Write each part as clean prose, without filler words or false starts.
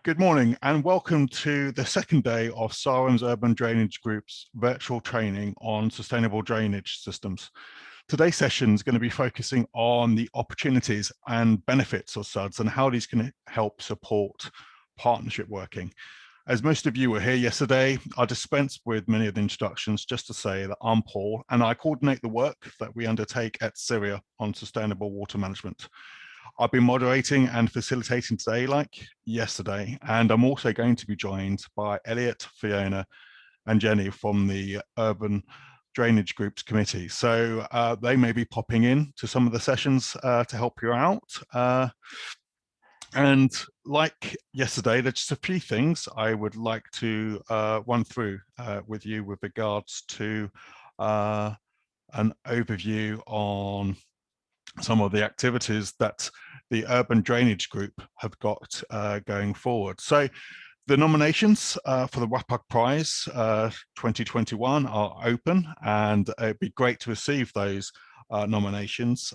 Good morning and welcome to the second day of SARM's Urban Drainage Group's virtual training on sustainable drainage systems. Today's session is going to be focusing on the opportunities and benefits of Suds and how these can help support partnership working. As most of you were here yesterday, I dispensed with many of the introductions just to say that I'm Paul and I coordinate the work that we undertake at Syria on sustainable water management. I've been moderating and facilitating today like yesterday, and I'm also going to be joined by Elliot, Fiona and Jenny from the Urban Drainage Groups Committee. So they may be popping in to some of the sessions to help you out. And like yesterday, there's just a few things I would like to run through with you with regards to an overview on some of the activities that the Urban Drainage Group have got going forward. So the nominations for the WAPAC Prize 2021 are open, and it'd be great to receive those nominations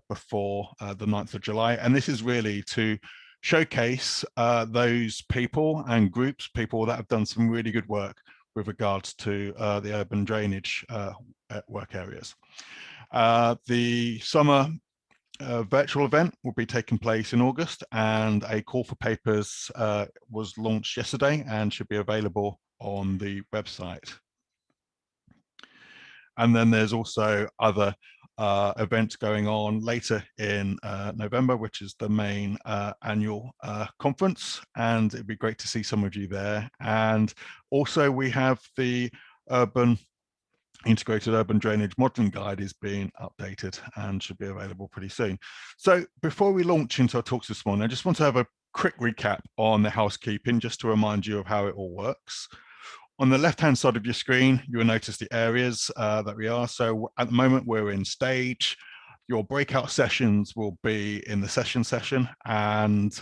before the 9th of July. And this is really to showcase those people and groups, people that have done some really good work with regards to the urban drainage work areas. The summer virtual event will be taking place in August, and a call for papers was launched yesterday and should be available on the website. And then there's also other events going on later in November, which is the main annual conference, and it'd be great to see some of you there. And also we have the Integrated Urban Drainage Modelling Guide is being updated and should be available pretty soon. So before we launch into our talks this morning, I just want to have a quick recap on the housekeeping, just to remind you of how it all works. On the left-hand side of your screen, you will notice the areas that we are. So at the moment, we're in stage. Your breakout sessions will be in the session, and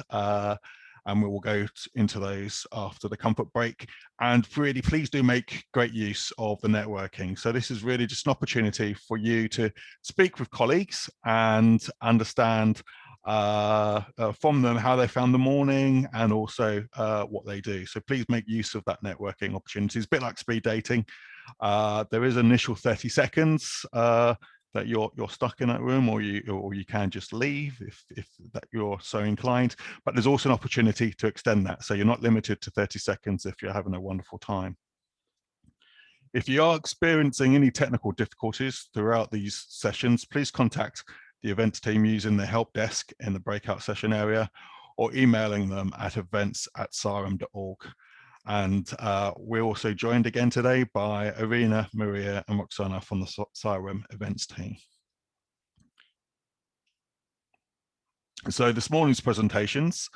we will go into those after the comfort break. And really, please do make great use of the networking. So this is really just an opportunity for you to speak with colleagues and understand from them how they found the morning and also what they do. So please make use of that networking opportunity. It's a bit like speed dating. There is an initial 30 seconds that you're stuck in that room, or you can just leave if that you're so inclined. But there's also an opportunity to extend that, so you're not limited to 30 seconds if you're having a wonderful time. If you are experiencing any technical difficulties throughout these sessions, please contact the events team using the help desk in the breakout session area, or emailing them at events@sarm.org. And we're also joined again today by Irina, Maria and Roxana from the SARM events team. So this morning's presentations,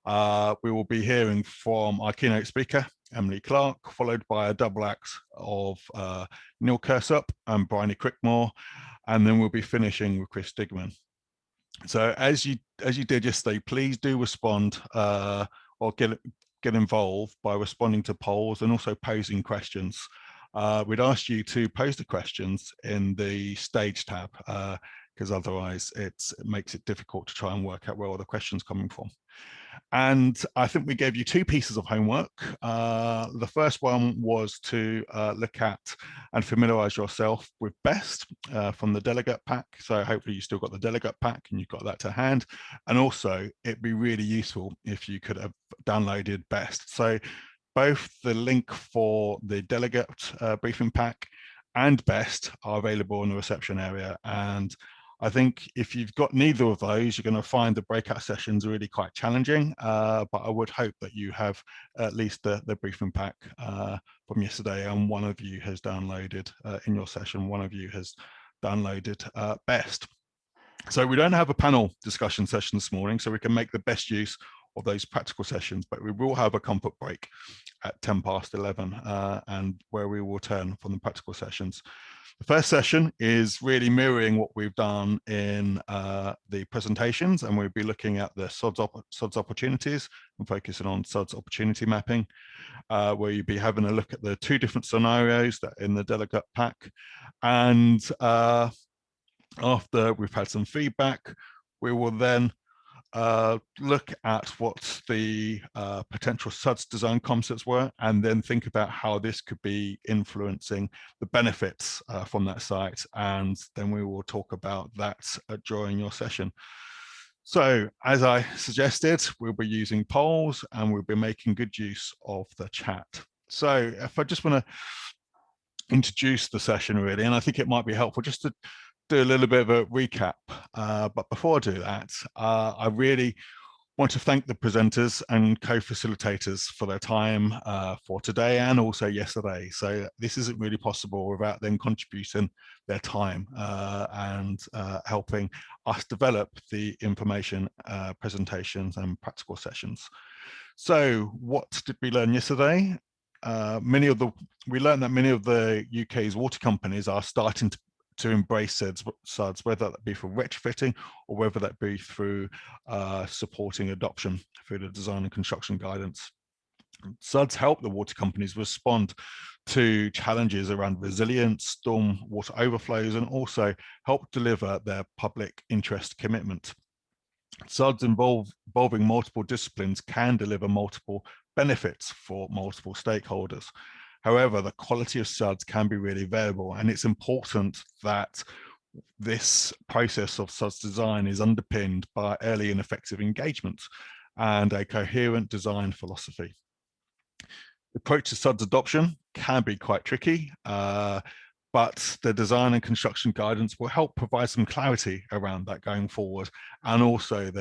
we will be hearing from our keynote speaker, Emily Clark, followed by a double act of Neil Kirsup and Bryony Crickmore, and then we'll be finishing with Chris Digman. So as you did yesterday, please do respond or get involved by responding to polls and also posing questions. We'd ask you to pose the questions in the stage tab, because otherwise it makes it difficult to try and work out where all the questions are coming from. And I think we gave you two pieces of homework. The first one was to look at and familiarize yourself with BEST from the delegate pack. So hopefully you still got the delegate pack and you've got that to hand. And also it'd be really useful if you could have downloaded BEST. So both the link for the delegate briefing pack and BEST are available in the reception area. And I think if you've got neither of those, you're going to find the breakout sessions really quite challenging, but I would hope that you have at least the briefing pack from yesterday, and one of you has downloaded in your session, one of you has downloaded BEST. So we don't have a panel discussion session this morning, so we can make the best use of those practical sessions, but we will have a comfort break at 11:10, and where we will turn from the practical sessions. The first session is really mirroring what we've done in the presentations, and we'll be looking at the Suds opportunities and focusing on Suds opportunity mapping, where you'll be having a look at the two different scenarios that in the delegate pack. And after we've had some feedback, we will then look at what the potential Suds design concepts were, and then think about how this could be influencing the benefits from that site. And then we will talk about that during your session. So as I suggested, we'll be using polls and we'll be making good use of the chat. So if I just want to introduce the session really, and I think it might be helpful just to do a little bit of a recap. But before I do that, I really want to thank the presenters and co-facilitators for their time for today and also yesterday. So this isn't really possible without them contributing their time and helping us develop the information presentations and practical sessions. So what did we learn yesterday? We learned that many of the UK's water companies are starting to embrace Suds, whether that be for retrofitting or whether that be through supporting adoption through the design and construction guidance. Suds help the water companies respond to challenges around resilience, storm water overflows, and also help deliver their public interest commitment. Suds involving multiple disciplines can deliver multiple benefits for multiple stakeholders. However, the quality of Suds can be really variable, and it's important that this process of Suds design is underpinned by early and effective engagement and a coherent design philosophy. The approach to Suds adoption can be quite tricky, but the design and construction guidance will help provide some clarity around that going forward. And also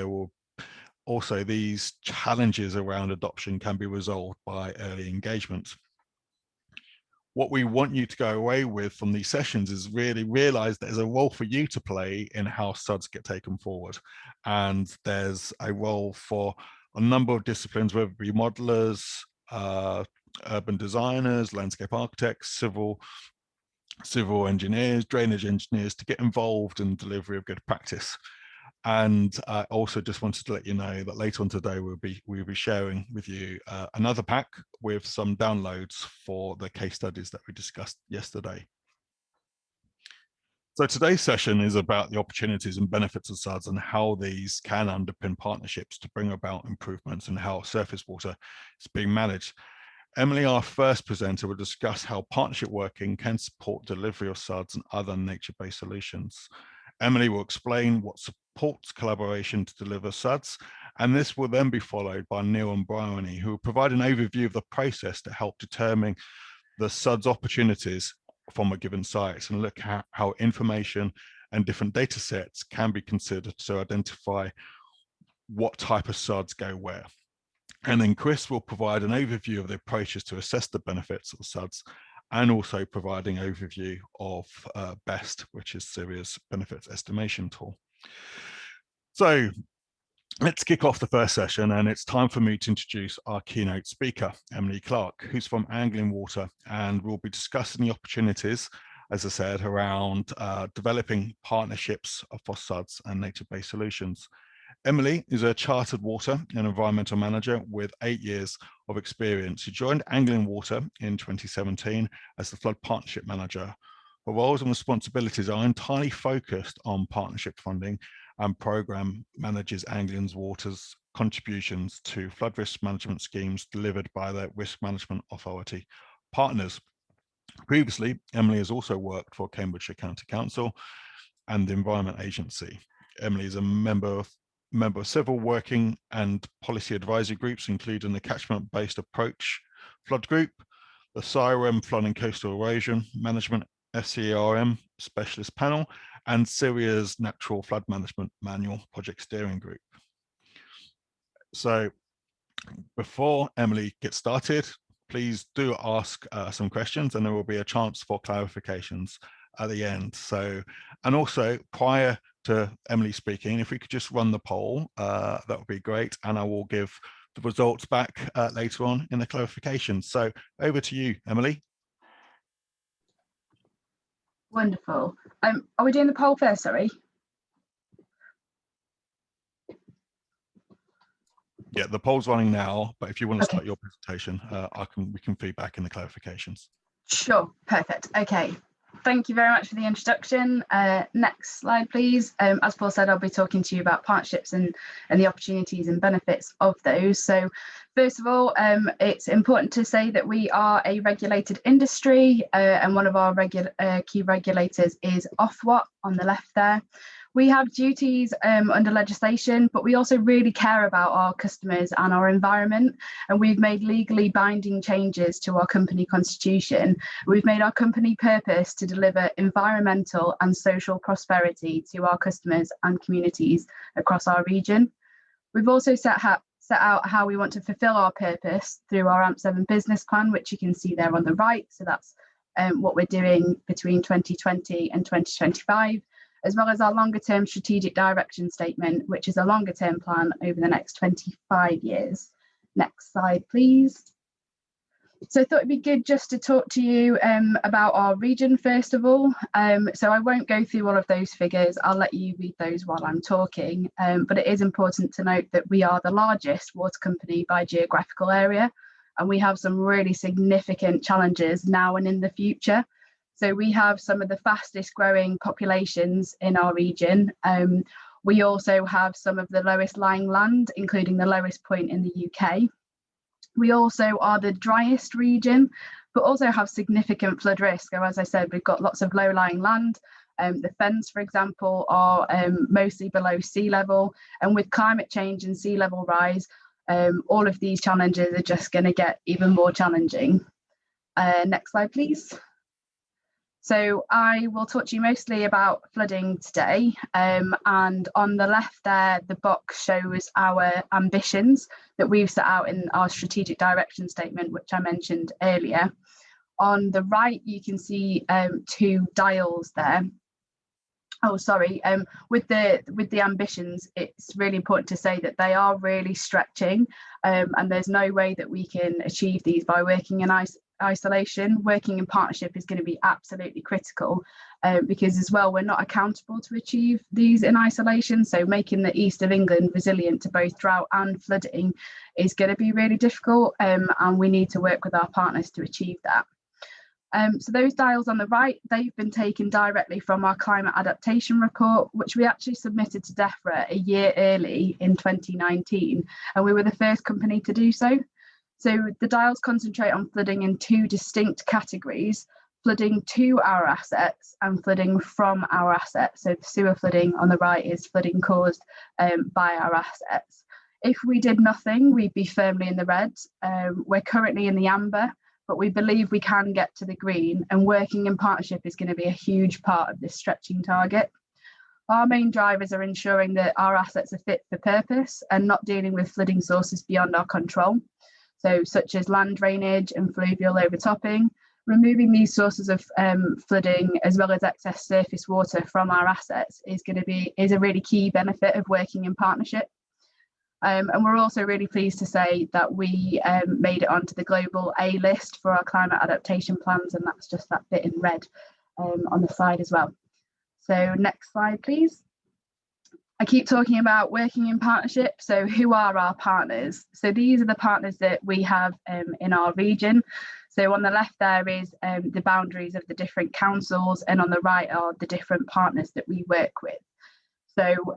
these challenges around adoption can be resolved by early engagement. What we want you to go away with from these sessions is really realize there's a role for you to play in how Suds get taken forward. And there's a role for a number of disciplines, whether it be modelers, urban designers, landscape architects, civil engineers, drainage engineers, to get involved in delivery of good practice. And I also just wanted to let you know that later on today we'll be sharing with you another pack with some downloads for the case studies that we discussed yesterday. So today's session is about the opportunities and benefits of Suds and how these can underpin partnerships to bring about improvements in how surface water is being managed. Emily, our first presenter, will discuss how partnership working can support delivery of Suds and other nature-based solutions. Emily will explain what supports collaboration to deliver Suds, and this will then be followed by Neil and Bryony, who will provide an overview of the process to help determine the Suds opportunities from a given site and look at how information and different data sets can be considered to identify what type of Suds go where. And then Chris will provide an overview of the approaches to assess the benefits of Suds, and also providing an overview of BEST, which is Syria's benefits estimation tool. So let's kick off the first session, and it's time for me to introduce our keynote speaker, Emily Clark, who's from Anglian Water, and we'll be discussing the opportunities, as I said, around developing partnerships for Suds and nature-based solutions. Emily is a chartered water and environmental manager with 8 years of experience. She joined Anglian Water in 2017 as the flood partnership manager. Her roles and responsibilities are entirely focused on partnership funding and program manages Anglian Water's contributions to flood risk management schemes delivered by the Risk Management Authority partners. Previously, Emily has also worked for Cambridgeshire County Council and the Environment Agency. Emily is a member of several working and policy advisory groups, including the Catchment-Based Approach Flood Group, the CIREM Flood and Coastal Erosion Management SCRM Specialist Panel, and Syria's Natural Flood Management Manual Project Steering Group. So before Emily gets started, please do ask some questions, and there will be a chance for clarifications at the end. So, and also prior to Emily speaking, if we could just run the poll, that would be great, and I will give the results back later on in the clarifications. So over to you, Emily. Wonderful. Are we doing the poll first, sorry? Yeah, the poll's running now, but if you want to start your presentation, we can feedback in the clarifications. Sure, perfect. Okay. Thank you very much for the introduction. Next slide, please. As Paul said, I'll be talking to you about partnerships and the opportunities and benefits of those. So first of all, it's important to say that we are a regulated industry, and one of our key regulators is Ofwat on the left there. We have duties under legislation, but we also really care about our customers and our environment. And we've made legally binding changes to our company constitution. We've made our company purpose to deliver environmental and social prosperity to our customers and communities across our region. We've also set out how we want to fulfill our purpose through our AMP7 business plan, which you can see there on the right. So that's what we're doing between 2020 and 2025. As well as our longer term strategic direction statement, which is a longer term plan over the next 25 years. Next slide, please. So I thought it'd be good just to talk to you about our region first of all. So I won't go through all of those figures, I'll let you read those while I'm talking, but it is important to note that we are the largest water company by geographical area, and we have some really significant challenges now and in the future. So we have some of the fastest growing populations in our region. We also have some of the lowest lying land, including the lowest point in the UK. We also are the driest region, but also have significant flood risk. So as I said, we've got lots of low lying land. The fens, for example, are mostly below sea level. And with climate change and sea level rise, all of these challenges are just going to get even more challenging. Next slide, please. So I will talk to you mostly about flooding today, and on the left there, the box shows our ambitions that we've set out in our strategic direction statement, which I mentioned earlier. On the right, you can see two dials there. Oh, sorry. With the ambitions, it's really important to say that they are really stretching, and there's no way that we can achieve these by working in isolation. Working in partnership is going to be absolutely critical, because as well, we're not accountable to achieve these in isolation. So making the east of England resilient to both drought and flooding is going to be really difficult, and we need to work with our partners to achieve that. So those dials on the right, they've been taken directly from our climate adaptation report, which we actually submitted to DEFRA a year early in 2019, and we were the first company to do so. So the dials concentrate on flooding in two distinct categories: flooding to our assets and flooding from our assets. So the sewer flooding on the right is flooding caused by our assets. If we did nothing, we'd be firmly in the red. We're currently in the amber, but we believe we can get to the green, and working in partnership is going to be a huge part of this stretching target. Our main drivers are ensuring that our assets are fit for purpose and not dealing with flooding sources beyond our control, so such as land drainage and fluvial overtopping. Removing these sources of flooding as well as excess surface water from our assets is a really key benefit of working in partnership. And we're also really pleased to say that we made it onto the global A list for our climate adaptation plans, and that's just that bit in red on the slide as well. So next slide, please. I keep talking about working in partnership. So who are our partners? So these are the partners that we have in our region. So on the left there is the boundaries of the different councils, and on the right are the different partners that we work with. So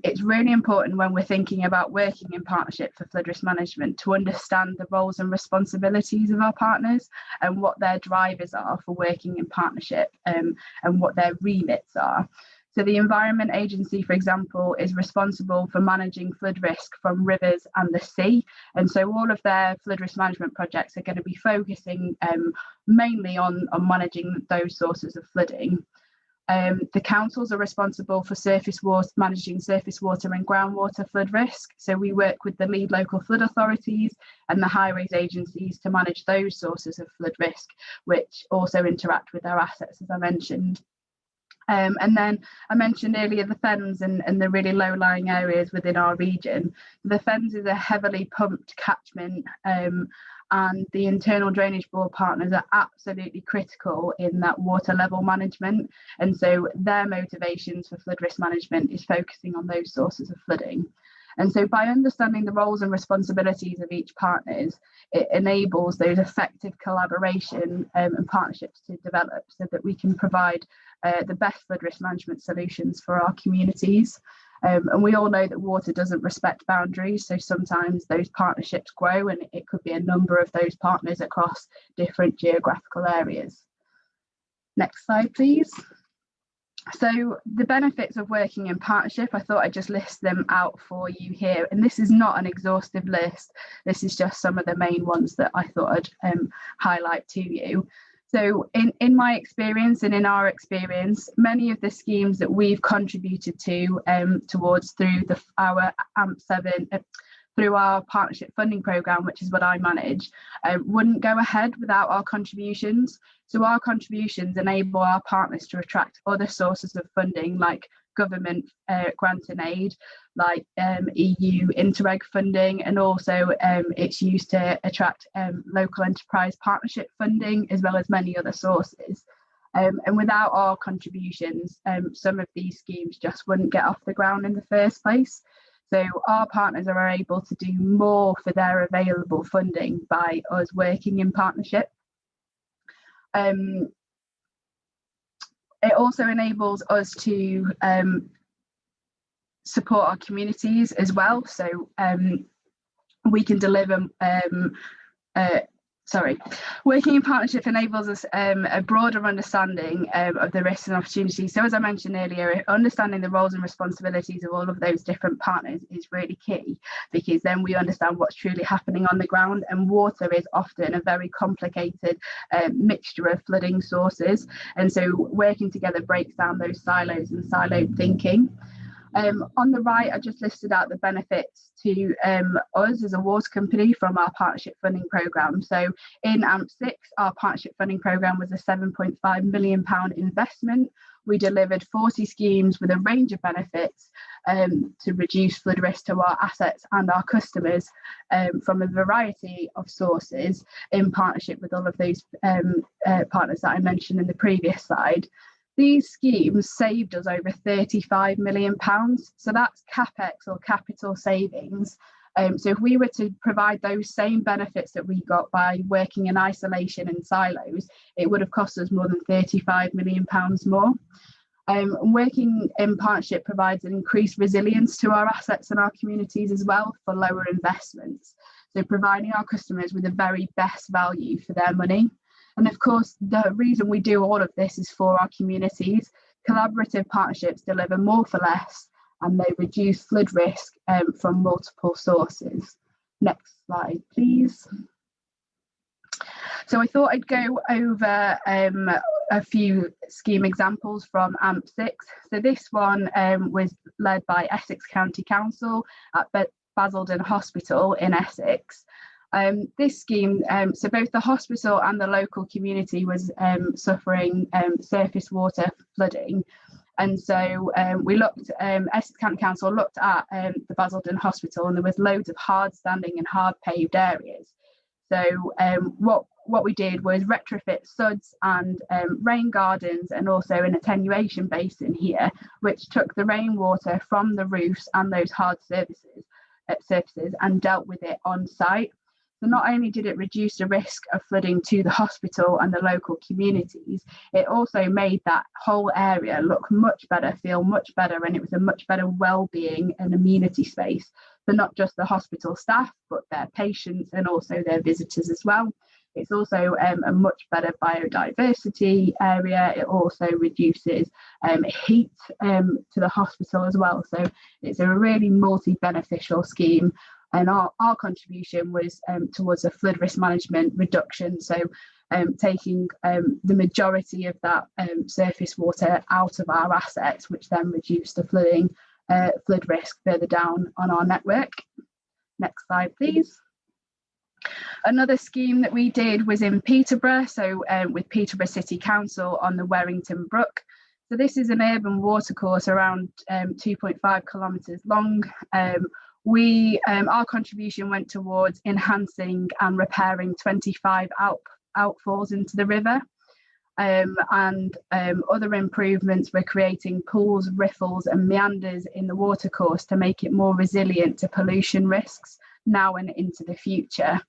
it's really important when we're thinking about working in partnership for flood risk management to understand the roles and responsibilities of our partners and what their drivers are for working in partnership, and what their remits are. So the Environment Agency, for example, is responsible for managing flood risk from rivers and the sea. And so all of their flood risk management projects are going to be focusing mainly on managing those sources of flooding. The councils are responsible for managing surface water and groundwater flood risk. So we work with the lead local flood authorities and the highways agencies to manage those sources of flood risk, which also interact with our assets, as I mentioned. And then I mentioned earlier the fens and the really low-lying areas within our region. The fens is a heavily pumped catchment, and the internal drainage board partners are absolutely critical in that water level management. And so their motivations for flood risk management is focusing on those sources of flooding. And so by understanding the roles and responsibilities of each partners, it enables those effective collaboration and partnerships to develop so that we can provide the best flood risk management solutions for our communities. And we all know that water doesn't respect boundaries, so sometimes those partnerships grow, and it could be a number of those partners across different geographical areas. Next slide, please. So the benefits of working in partnership, I thought I'd just list them out for you here. And this is not an exhaustive list. This is just some of the main ones that I thought I'd highlight to you. So in my experience and in our experience, many of the schemes that we've contributed to towards through our AMP7, through our partnership funding programme, which is what I manage, wouldn't go ahead without our contributions. So our contributions enable our partners to attract other sources of funding like government grant and aid, like EU Interreg funding, and also it's used to attract local enterprise partnership funding, as well as many other sources. And without our contributions, some of these schemes just wouldn't get off the ground in the first place. So our partners are able to do more for their available funding by us working in partnership. It also enables us to support our communities as well. So we can deliver working in partnership enables us a broader understanding of the risks and opportunities. So as I mentioned earlier, understanding the roles and responsibilities of all of those different partners is really key, because then we understand what's truly happening on the ground. And water is often a very complicated mixture of flooding sources. And so working together breaks down those silos and siloed thinking. On the right, I just listed out the benefits to us as a water company from our partnership funding programme. So in AMP6, our partnership funding programme was a £7.5 million investment. We delivered 40 schemes with a range of benefits to reduce flood risk to our assets and our customers from a variety of sources in partnership with all of those partners that I mentioned in the previous slide. These schemes saved us over £35 million. So that's CapEx or capital savings. So if we were to provide those same benefits that we got by working in isolation and silos, it would have cost us more than £35 million more. Working in partnership provides an increased resilience to our assets and our communities as well for lower investments. So providing our customers with the very best value for their money. And of course, the reason we do all of this is for our communities. Collaborative partnerships deliver more for less, and they reduce flood risk from multiple sources. Next slide, please. So I thought I'd go over a few scheme examples from AMP6. So this one was led by Essex County Council at Basildon Hospital in Essex. This scheme, so both the hospital and the local community was suffering surface water flooding. And so we looked, Essex County Council looked at the Basildon Hospital, and there was loads of hard standing and hard paved areas. So what we did was retrofit Suds and rain gardens, and also an attenuation basin here, which took the rainwater from the roofs and those hard surfaces and dealt with it on site. So not only did it reduce the risk of flooding to the hospital and the local communities, it also made that whole area look much better, feel much better, and it was a much better well-being and amenity space for not just the hospital staff, but their patients and also their visitors as well. It's also a much better biodiversity area. It also reduces heat to the hospital as well. So it's a really multi-beneficial scheme. And our contribution was towards a flood risk management reduction. So taking the majority of that surface water out of our assets, which then reduced the flood risk further down on our network. Next slide, please. Another scheme that we did was in Peterborough, so with Peterborough City Council on the Werrington Brook. So this is an urban watercourse around 2.5 kilometres long. Our contribution went towards enhancing and repairing 25 outfalls into the river. and other improvements. We're creating pools, riffles and meanders in the watercourse to make it more resilient to pollution risks now and into the future.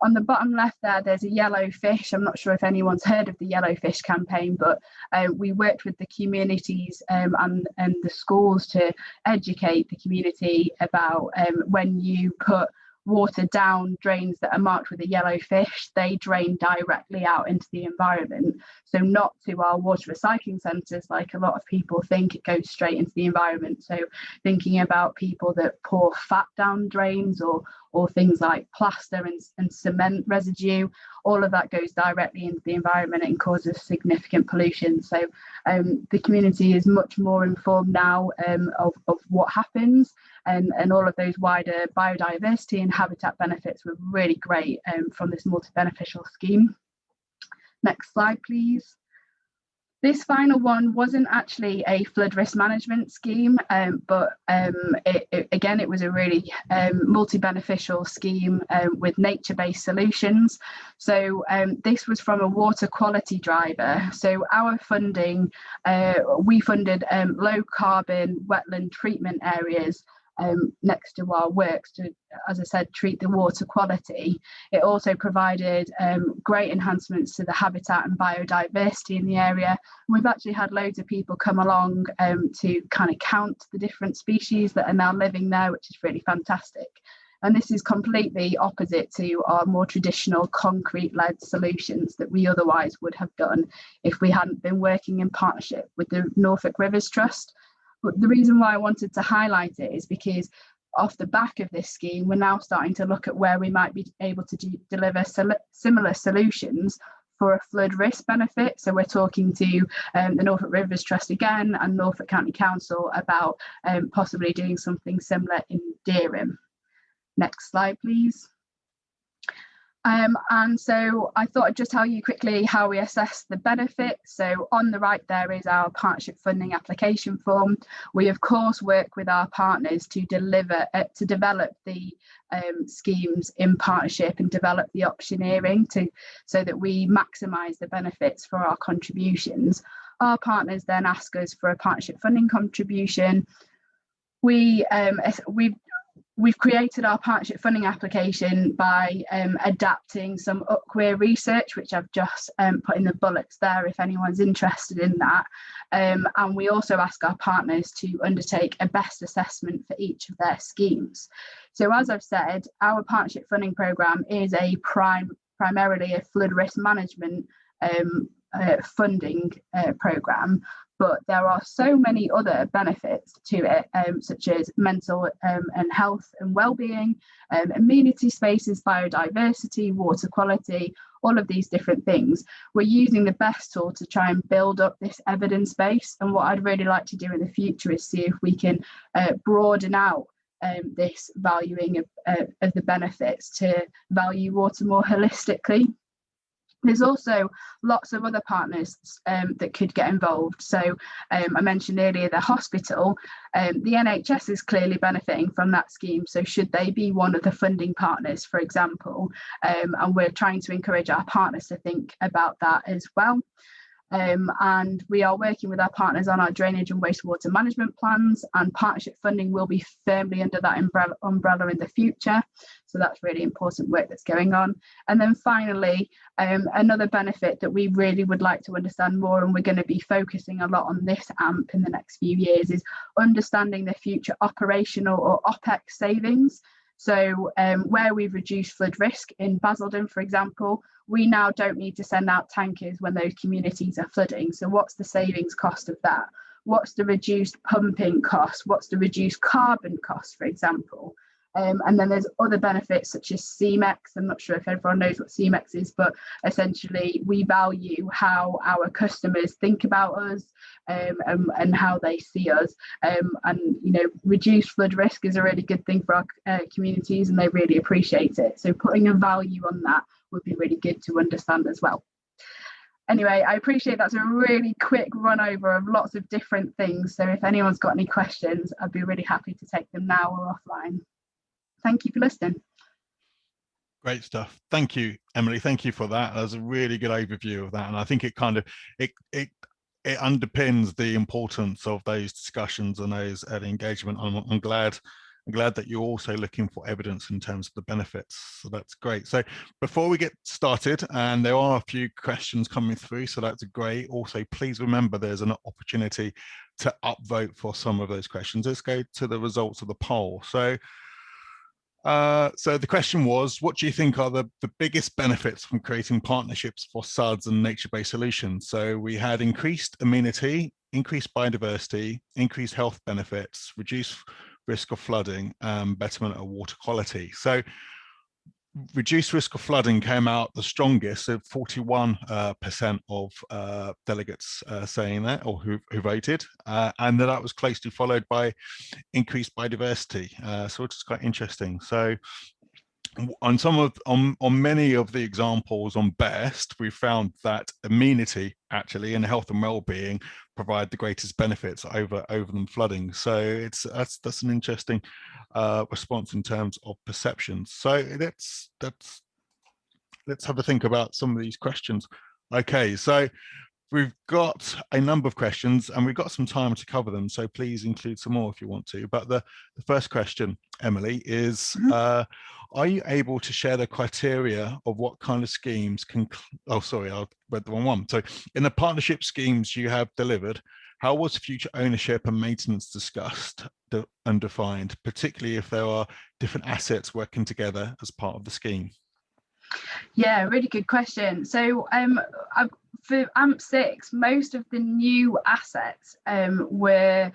On the bottom left there, there's a yellow fish. I'm not sure if anyone's heard of the yellow fish campaign, but we worked with the communities and the schools to educate the community about when you put water down drains that are marked with a yellow fish, they drain directly out into the environment. So not to our water recycling centres, like a lot of people think, it goes straight into the environment. So thinking about people that pour fat down drains or things like plaster and cement residue, all of that goes directly into the environment and causes significant pollution. So the community is much more informed now of what happens, and all of those wider biodiversity and habitat benefits were really great from this multi-beneficial scheme. Next slide, please. This final one wasn't actually a flood risk management scheme, but it was a really multi-beneficial scheme with nature-based solutions. So this was from a water quality driver. So our funding, we funded low carbon wetland treatment areas next to our works to, as I said, treat the water quality. It also provided great enhancements to the habitat and biodiversity in the area. We've actually had loads of people come along to kind of count the different species that are now living there, which is really fantastic. And this is completely opposite to our more traditional concrete-led solutions that we otherwise would have done if we hadn't been working in partnership with the Norfolk Rivers Trust. But the reason why I wanted to highlight it is because off the back of this scheme, we're now starting to look at where we might be able to deliver similar solutions for a flood risk benefit. So we're talking to the Norfolk Rivers Trust again and Norfolk County Council about possibly doing something similar in Dereham. Next slide, please. And so I thought I'd just tell you quickly how we assess the benefits. So on the right there is our partnership funding application form. We of course work with our partners to develop the schemes in partnership and develop the optioneering so that we maximise the benefits for our contributions. Our partners then ask us for a partnership funding contribution. We've created our partnership funding application by adapting some UCWIR research, which I've just put in the bullets there if anyone's interested in that. And we also ask our partners to undertake a best assessment for each of their schemes. So as I've said, our partnership funding programme is a primarily a flood risk management funding programme. But there are so many other benefits to it, such as mental and health and well-being, amenity spaces, biodiversity, water quality, all of these different things. We're using the best tool to try and build up this evidence base. And what I'd really like to do in the future is see if we can broaden out this valuing of the benefits to value water more holistically. There's also lots of other partners that could get involved. So I mentioned earlier the hospital, the NHS is clearly benefiting from that scheme. So should they be one of the funding partners, for example, and we're trying to encourage our partners to think about that as well. And we are working with our partners on our drainage and wastewater management plans, and partnership funding will be firmly under that umbrella in the future. So that's really important work that's going on. And then finally, another benefit that we really would like to understand more, and we're going to be focusing a lot on this AMP in the next few years, is understanding the future operational or OPEX savings. So where we've reduced flood risk in Basildon, for example, we now don't need to send out tankers when those communities are flooding. So what's the savings cost of that? What's the reduced pumping cost? What's the reduced carbon cost, for example? And then there's other benefits such as CMEX. I'm not sure if everyone knows what CMEX is, but essentially we value how our customers think about us and how they see us. And, you know, reduced flood risk is a really good thing for our communities, and they really appreciate it. So putting a value on that would be really good to understand as well. Anyway, I appreciate that's a really quick run over of lots of different things. So if anyone's got any questions, I'd be really happy to take them now or offline. Thank you for listening. Great stuff. Thank you, Emily. Thank you for that. That's a really good overview of that. And I think it kind of, it underpins the importance of those discussions and those engagement. I'm glad that you're also looking for evidence in terms of the benefits. So that's great. So before we get started, and there are a few questions coming through, so that's great. Also, please remember there's an opportunity to upvote for some of those questions. Let's go to the results of the poll. So the question was, what do you think are the biggest benefits from creating partnerships for Suds and nature-based solutions? So we had increased amenity, increased biodiversity, increased health benefits, reduced risk of flooding, betterment of water quality. So reduced risk of flooding came out the strongest, so 41% of delegates saying that, or who voted, and that was closely followed by increased biodiversity, so which is quite interesting. So on many of the examples on best, we found that amenity actually and health and well-being provide the greatest benefits over them flooding. So that's an interesting response in terms of perceptions. So let's have a think about some of these questions. Okay, so we've got a number of questions and we've got some time to cover them, so please include some more if you want to. But the first question, Emily, is are you able to share the criteria of what kind of schemes can, oh sorry, I read the wrong one. So in the partnership schemes you have delivered, how was future ownership and maintenance discussed and defined, particularly if there are different assets working together as part of the scheme? Yeah, really good question. So for AMP6, most of the new assets are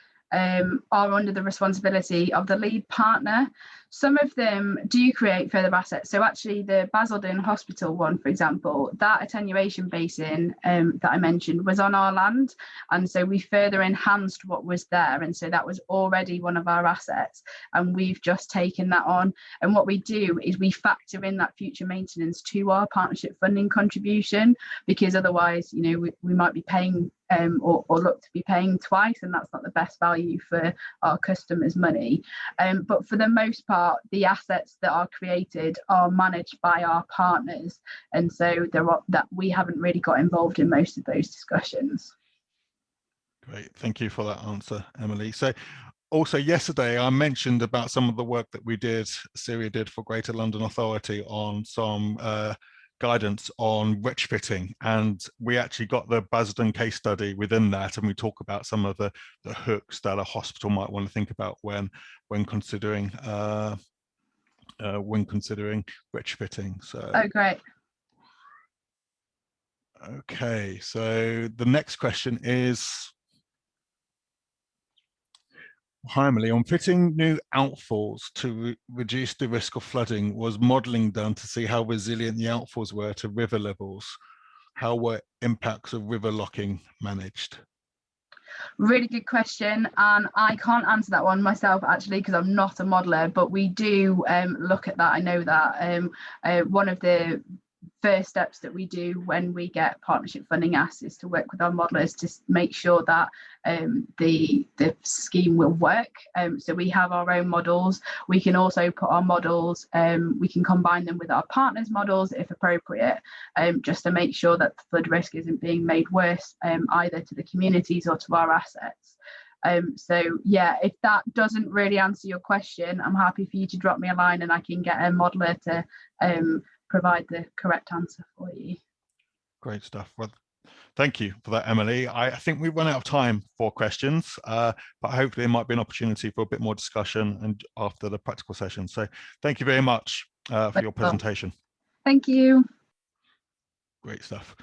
under the responsibility of the lead partner. Some of them do create further assets. So actually the Basildon Hospital one, for example, that attenuation basin that I mentioned was on our land. And so we further enhanced what was there. And so that was already one of our assets. And we've just taken that on. And what we do is we factor in that future maintenance to our partnership funding contribution, because otherwise, you know, we might be paying or look to be paying twice, and that's not the best value for our customers' money. But for the most part, the assets that are created are managed by our partners, and so that we haven't really got involved in most of those discussions. Great, thank you for that answer, Emily. So also yesterday I mentioned about some of the work that Syria did for Greater London Authority on some guidance on retrofitting, and we actually got the Basildon case study within that, and we talk about some of the hooks that a hospital might want to think about when considering retrofitting. So oh, great. Okay, so the next question is, hi Emily, on fitting new outfalls to reduce the risk of flooding, was modelling done to see how resilient the outfalls were to river levels? How were impacts of river locking managed? Really good question, and I can't answer that one myself actually, because I'm not a modeller, but we do look at that. I know that one of the first steps that we do when we get partnership funding asked is to work with our modelers to make sure that the scheme will work. So we have our own models. We can also put our models, we can combine them with our partners' models if appropriate, just to make sure that the flood risk isn't being made worse either to the communities or to our assets. So yeah, if that doesn't really answer your question, I'm happy for you to drop me a line and I can get a modeller to provide the correct answer for you. Great stuff. Well, thank you for that, Emily. I think we've run out of time for questions, but hopefully there might be an opportunity for a bit more discussion and after the practical session. So thank you very much for your presentation. Thank you. Great stuff.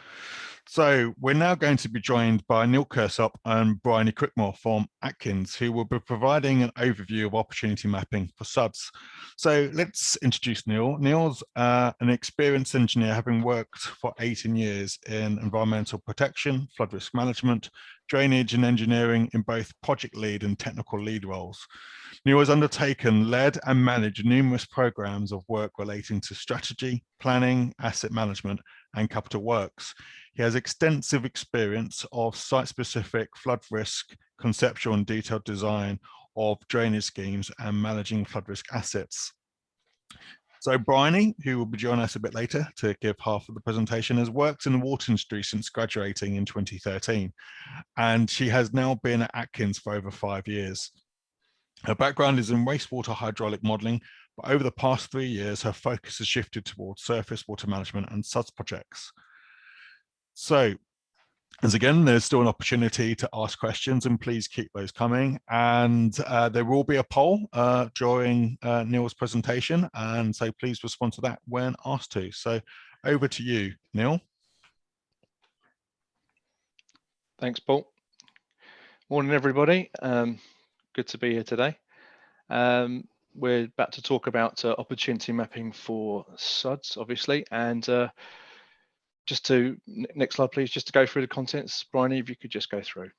So we're now going to be joined by Neil Kersop and Bryony Crickmore from Atkins, who will be providing an overview of opportunity mapping for Suds. So let's introduce Neil. Neil's an experienced engineer, having worked for 18 years in environmental protection, flood risk management, drainage and engineering in both project lead and technical lead roles. Neil has undertaken, led and managed numerous programs of work relating to strategy, planning, asset management and capital works. He has extensive experience of site-specific flood risk, conceptual and detailed design of drainage schemes and managing flood risk assets. So Bryony, who will be joining us a bit later to give half of the presentation, has worked in the water industry since graduating in 2013, and she has now been at Atkins for over 5 years. Her background is in wastewater hydraulic modeling, but over the past 3 years, her focus has shifted towards surface water management and Suds projects. So, as again, there's still an opportunity to ask questions, and please keep those coming. And there will be a poll during Neil's presentation, and so please respond to that when asked to. So over to you, Neil. Thanks, Paul. Morning, everybody. Good to be here today. We're about to talk about opportunity mapping for Suds, obviously, and just to, next slide, please, just to go through the contents. Bryony, if you could just go through.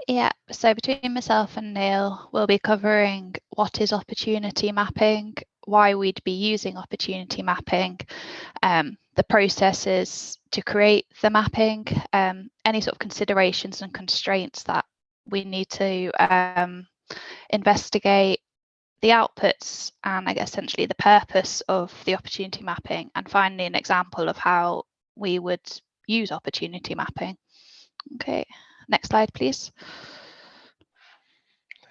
Yeah, so between myself and Neil, we'll be covering what is opportunity mapping, why we'd be using opportunity mapping, the processes to create the mapping, any sort of considerations and constraints that we need to investigate, the outputs, and I guess essentially the purpose of the opportunity mapping, and finally an example of how we would use opportunity mapping. Okay, next slide, please.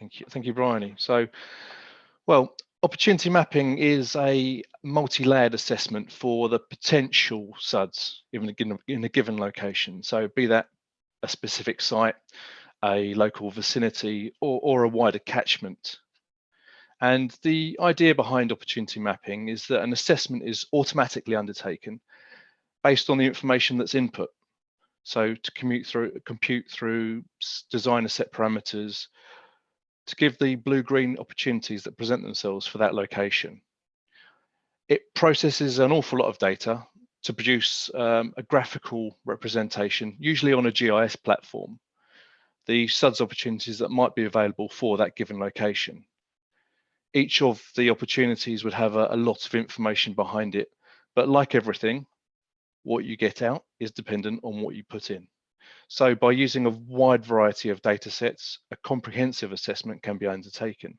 Thank you, Bryony. So, well, opportunity mapping is a multi-layered assessment for the potential Suds in a given location. So be that a specific site, a local vicinity, or a wider catchment. And the idea behind opportunity mapping is that an assessment is automatically undertaken based on the information that's input. So to compute through designer set parameters to give the blue-green opportunities that present themselves for that location. It processes an awful lot of data to produce a graphical representation, usually on a GIS platform, the Suds opportunities that might be available for that given location. Each of the opportunities would have a lot of information behind it, but like everything, what you get out is dependent on what you put in. So by using a wide variety of data sets, a comprehensive assessment can be undertaken.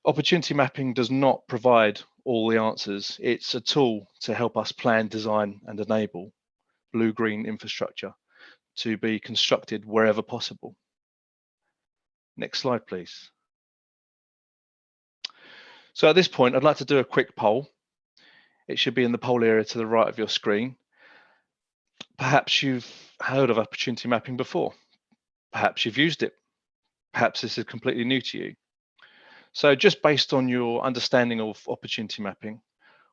Opportunity mapping does not provide all the answers. It's a tool to help us plan, design, and enable blue-green infrastructure to be constructed wherever possible. Next slide, please. So at this point, I'd like to do a quick poll. It should be in the poll area to the right of your screen. Perhaps you've heard of opportunity mapping before. Perhaps you've used it. Perhaps this is completely new to you. So just based on your understanding of opportunity mapping,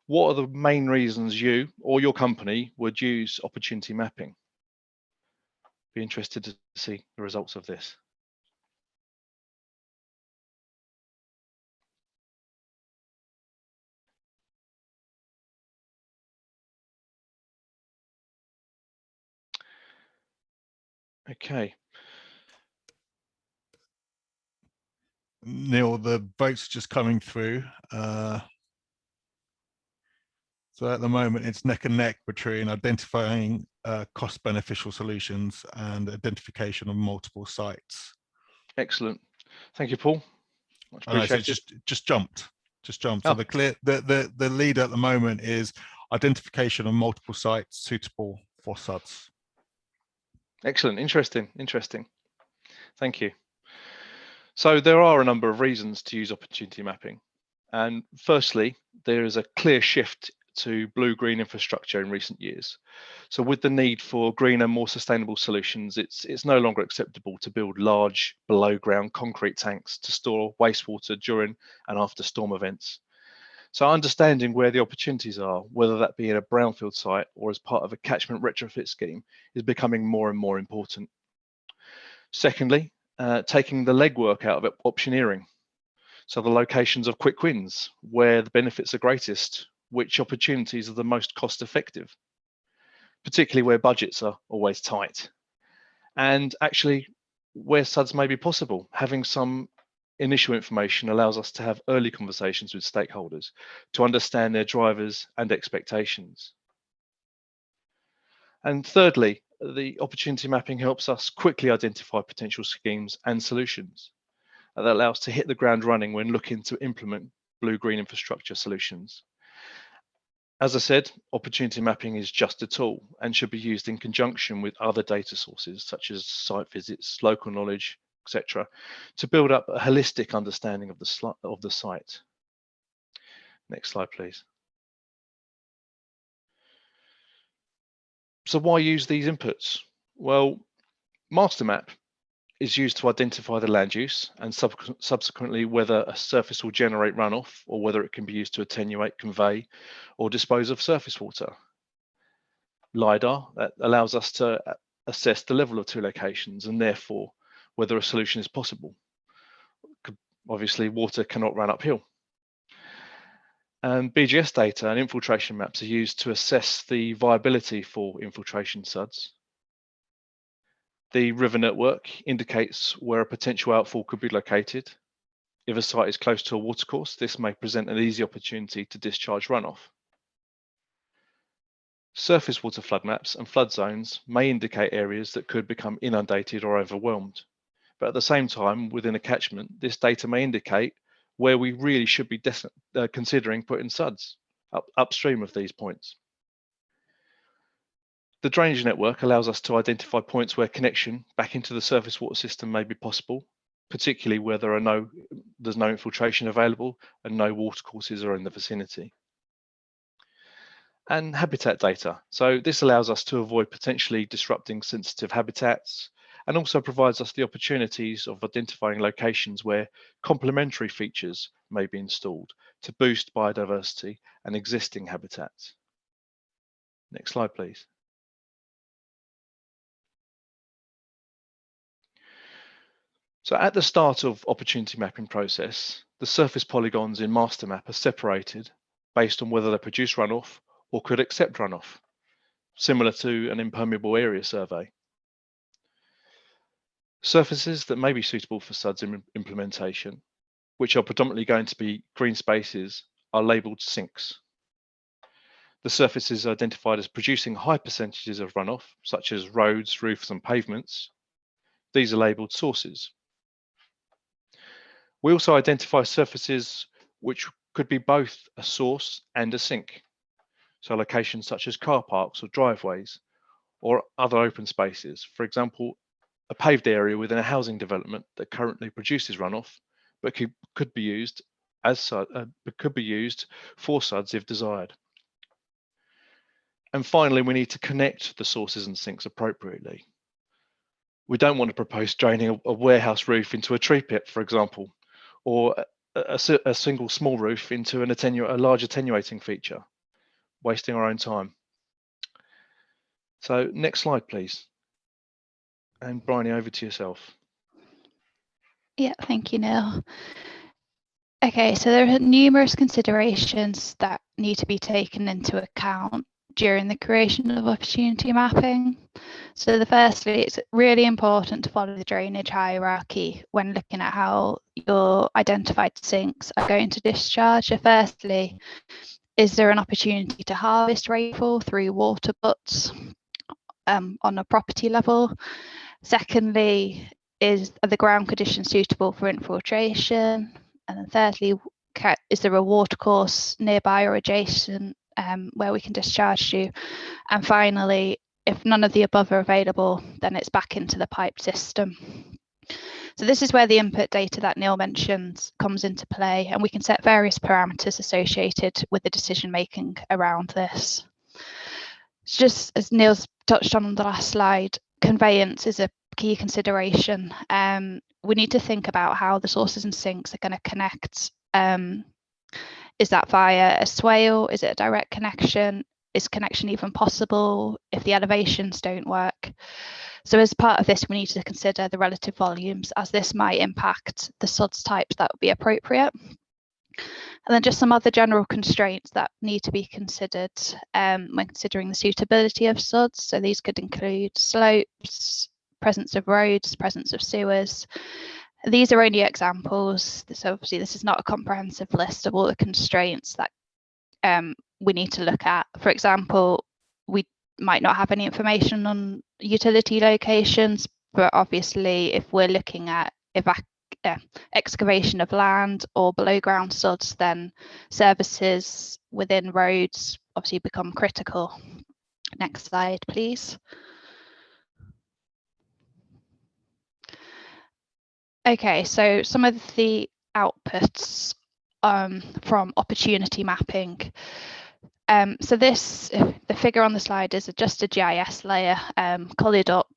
what are the main reasons you or your company would use opportunity mapping? Be interested to see the results of this. Okay. Neil, the votes just coming through. So at the moment, it's neck and neck between identifying cost beneficial solutions and identification of multiple sites. Excellent. Thank you, Paul. Much I know, so appreciated. it's just jumped. Oh. So the lead at the moment is identification of multiple sites suitable for Suds. Excellent. Interesting. Thank you. So there are a number of reasons to use opportunity mapping. And firstly, there is a clear shift to blue-green infrastructure in recent years. So with the need for greener, more sustainable solutions, it's no longer acceptable to build large below-ground concrete tanks to store wastewater during and after storm events. So understanding where the opportunities are, whether that be in a brownfield site or as part of a catchment retrofit scheme, is becoming more and more important. Secondly, taking the legwork out of optioneering. So the locations of quick wins, where the benefits are greatest, which opportunities are the most cost effective, particularly where budgets are always tight. And actually, where Suds may be possible, having some initial information allows us to have early conversations with stakeholders to understand their drivers and expectations. And thirdly, the opportunity mapping helps us quickly identify potential schemes and solutions. That allows us to hit the ground running when looking to implement blue-green infrastructure solutions. As I said, opportunity mapping is just a tool and should be used in conjunction with other data sources such as site visits, local knowledge, etc., to build up a holistic understanding of the site. Next slide, please. So why use these inputs? Well, master map is used to identify the land use and subsequently whether a surface will generate runoff or whether it can be used to attenuate, convey, or dispose of surface water. LiDAR, that allows us to assess the level of two locations and therefore whether a solution is possible. Obviously, water cannot run uphill. And BGS data and infiltration maps are used to assess the viability for infiltration suds. The river network indicates where a potential outfall could be located. If a site is close to a watercourse, this may present an easy opportunity to discharge runoff. Surface water flood maps and flood zones may indicate areas that could become inundated or overwhelmed. But at the same time, within a catchment, this data may indicate where we really should be considering putting suds upstream of these points. The drainage network allows us to identify points where connection back into the surface water system may be possible, particularly where there's no infiltration available and no watercourses are in the vicinity. And habitat data. So this allows us to avoid potentially disrupting sensitive habitats and also provides us the opportunities of identifying locations where complementary features may be installed to boost biodiversity and existing habitats. Next slide, please. So at the start of opportunity mapping process, the surface polygons in master map are separated based on whether they produce runoff or could accept runoff, similar to an impermeable area survey. Surfaces that may be suitable for SUDS implementation, which are predominantly going to be green spaces, are labelled sinks. The surfaces identified as producing high percentages of runoff, such as roads, roofs and pavements, these are labelled sources. We also identify surfaces which could be both a source and a sink. So locations such as car parks or driveways or other open spaces. For example, a paved area within a housing development that currently produces runoff, but could be used for SUDS if desired. And finally, we need to connect the sources and sinks appropriately. We don't want to propose draining a warehouse roof into a tree pit, for example, or a single small roof into a large attenuating feature, wasting our own time. So next slide, please. And Bryony, over to yourself. Yeah, thank you, Neil. Okay, so there are numerous considerations that need to be taken into account during the creation of opportunity mapping. So firstly, it's really important to follow the drainage hierarchy when looking at how your identified sinks are going to discharge. So firstly, is there an opportunity to harvest rainfall through water butts on a property level? Secondly, are the ground conditions suitable for infiltration? And then thirdly, is there a watercourse nearby or adjacent where we can discharge to? And finally, if none of the above are available, then it's back into the pipe system. So this is where the input data that Neil mentioned comes into play, and we can set various parameters associated with the decision making around this. So just as Neil's touched on the last slide, conveyance is a key consideration. We need to think about how the sources and sinks are going to connect. Is that via a swale? Is it a direct connection? Is connection even possible if the elevations don't work? So as part of this, we need to consider the relative volumes, as this might impact the SUDS types that would be appropriate. And then just some other general constraints that need to be considered when considering the suitability of SUDS. So these could include slopes, presence of roads, presence of sewers. These are only examples. So obviously this is not a comprehensive list of all the constraints that we need to look at. For example, we might not have any information on utility locations, but obviously if we're looking at excavation of land or below ground suds, then services within roads obviously become critical. Next slide, please. Okay, so some of the outputs from opportunity mapping. So this, the figure on the slide is just a GIS layer coloured up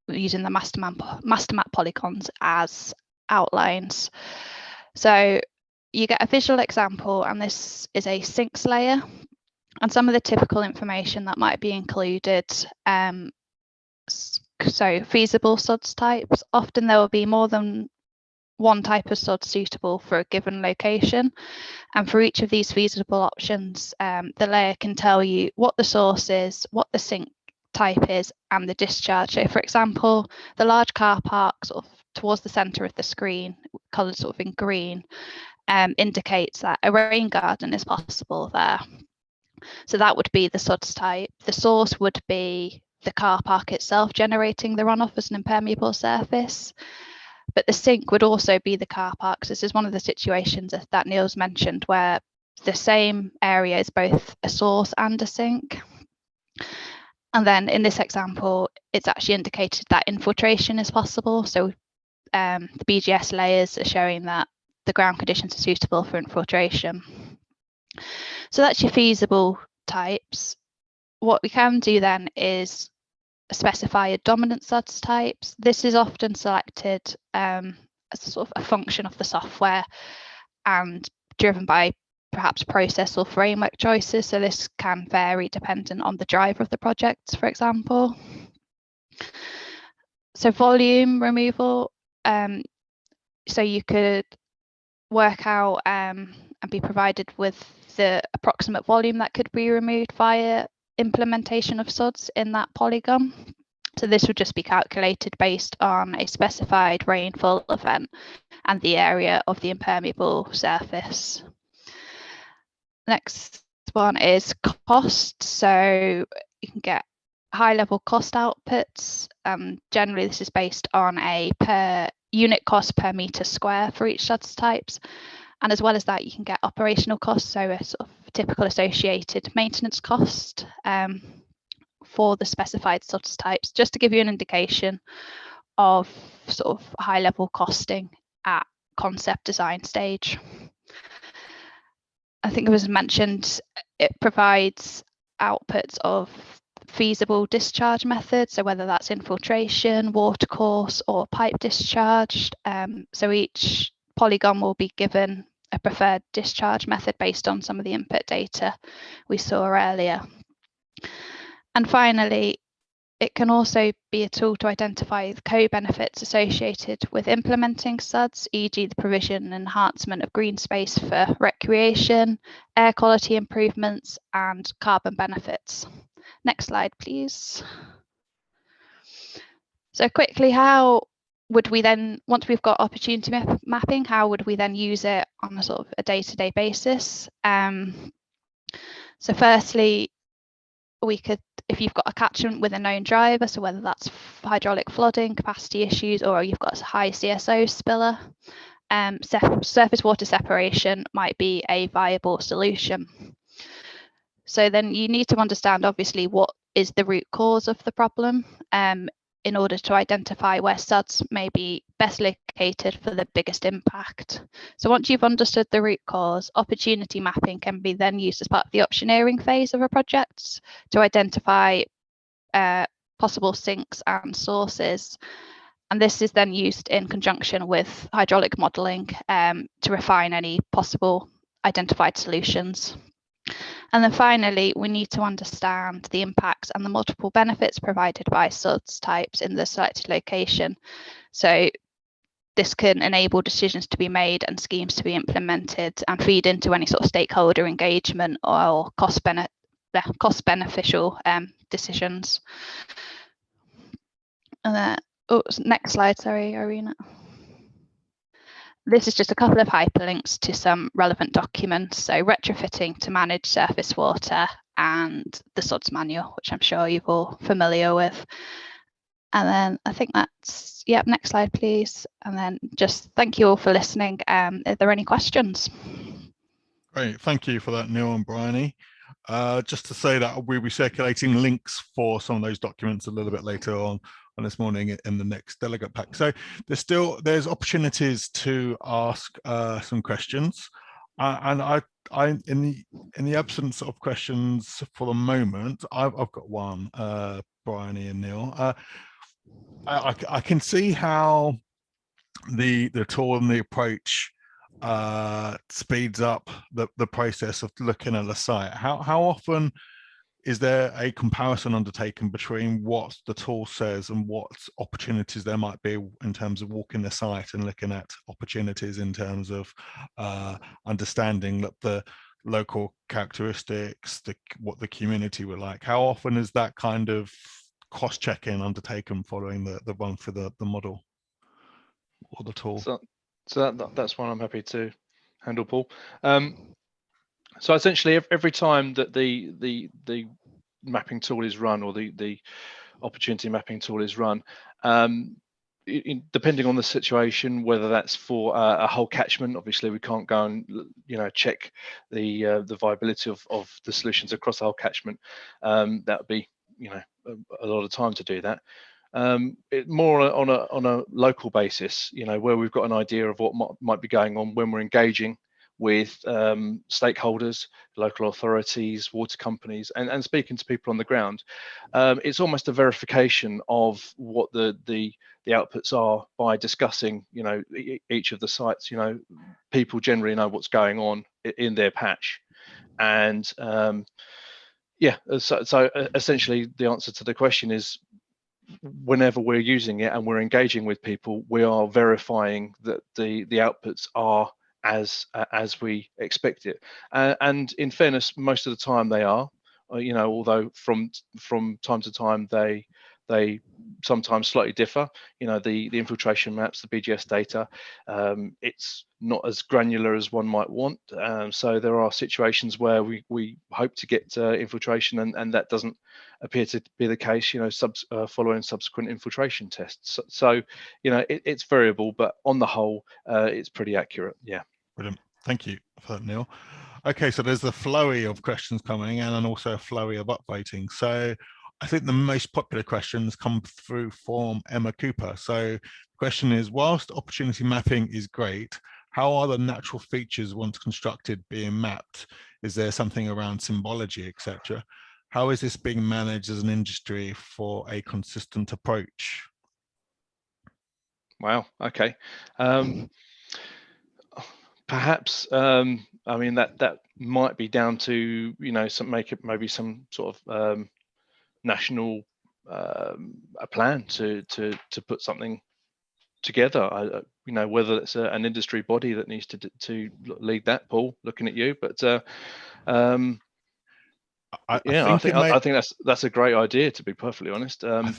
using the master map polygons as outlines. So you get a visual example, and this is a sinks layer, and some of the typical information that might be included. So feasible suds types, often there will be more than one type of sod suitable for a given location, and for each of these feasible options, the layer can tell you what the source is, what the sink type is, and the discharge. So for example, the large car park sort of towards the centre of the screen, coloured sort of in green, indicates that a rain garden is possible there. So that would be the suds type. The source would be the car park itself generating the runoff as an impermeable surface. But the sink would also be the car parks. This is one of the situations that Neil's mentioned where the same area is both a source and a sink. And then in this example, it's actually indicated that infiltration is possible. So the BGS layers are showing that the ground conditions are suitable for infiltration. So that's your feasible types. What we can do then is specify a dominant suds types. This is often selected as a sort of a function of the software and driven by perhaps process or framework choices. So this can vary dependent on the driver of the project, for example. So volume removal. So you could work out and be provided with the approximate volume that could be removed via implementation of suds in that polygon. So this would just be calculated based on a specified rainfall event and the area of the impermeable surface. Next one is cost. So you can get high level cost outputs. Generally this is based on a per unit cost per metre square for each suds types. And as well as that, you can get operational costs, so a sort of typical associated maintenance cost for the specified suds types, just to give you an indication of sort of high level costing at concept design stage. I think it was mentioned, it provides outputs of feasible discharge methods, so whether that's infiltration, watercourse, or pipe discharged. So each polygon will be given a preferred discharge method based on some of the input data we saw earlier. And finally, it can also be a tool to identify the co-benefits associated with implementing SUDS, e.g. the provision and enhancement of green space for recreation, air quality improvements, and carbon benefits. Next slide, please. So quickly, how would we then, once we've got opportunity mapping, how would we then use it on a sort of a day-to-day basis? So firstly, we could, if you've got a catchment with a known driver, so whether that's hydraulic flooding, capacity issues, or you've got a high CSO spiller, surface water separation might be a viable solution. So then you need to understand, obviously, what is the root cause of the problem in order to identify where SUDS may be best located for the biggest impact. So once you've understood the root cause, opportunity mapping can be then used as part of the optioneering phase of a project to identify possible sinks and sources. And this is then used in conjunction with hydraulic modelling to refine any possible identified solutions. And then finally, we need to understand the impacts and the multiple benefits provided by SUDS types in the selected location. So this can enable decisions to be made and schemes to be implemented and feed into any sort of stakeholder engagement or cost beneficial decisions. And then, next slide, sorry, Irina. This is just a couple of hyperlinks to some relevant documents. So retrofitting to manage surface water and the SUDS manual, which I'm sure you're all familiar with. And then I think that's, yep, next slide, please. And then just thank you all for listening. Are there any questions? Great, thank you for that, Neil and Bryony. Just to say that we'll be circulating links for some of those documents a little bit later on this morning in the next delegate pack. So there's opportunities to ask some questions, and I in the absence of questions for the moment, I've got one, Bryony and Neil. I can see how the tool and the approach speeds up the process of looking at a site. How often is there a comparison undertaken between what the tool says and what opportunities there might be in terms of walking the site and looking at opportunities in terms of understanding the local characteristics, what the community were like? How often is that kind of cross-checking undertaken following the run for the model or the tool? So that's one I'm happy to handle, Paul. So essentially, every time that the mapping tool is run, or the opportunity mapping tool is run, depending on the situation, whether that's for a whole catchment, obviously we can't go and check the viability of the solutions across the whole catchment. That would be a lot of time to do that. More on a local basis, where we've got an idea of what might be going on when we're engaging with stakeholders, local authorities, water companies, and speaking to people on the ground. It's almost a verification of what the outputs are by discussing, each of the sites. People generally know what's going on in their patch, and so essentially the answer to the question is, whenever we're using it and we're engaging with people, we are verifying that the outputs are as we expect it, and in fairness, most of the time they are, although from time to time they sometimes slightly differ. The infiltration maps, the BGS data, it's not as granular as one might want, so there are situations where we hope to get infiltration, and that doesn't appear to be the case, following subsequent infiltration tests. So it's variable, but on the whole it's pretty accurate. Yeah. Brilliant. Thank you for that, Neil. Okay, so there's the flurry of questions coming in, and also a flurry of upvoting. So I think the most popular questions come through from Emma Cooper. So the question is, whilst opportunity mapping is great, how are the natural features once constructed being mapped? Is there something around symbology, etc.? How is this being managed as an industry for a consistent approach? Wow. Okay. Perhaps I mean that might be down to maybe some sort of national a plan to put something together. Whether it's an industry body that needs to lead that. Paul, looking at you, but I think that's a great idea, to be perfectly honest. I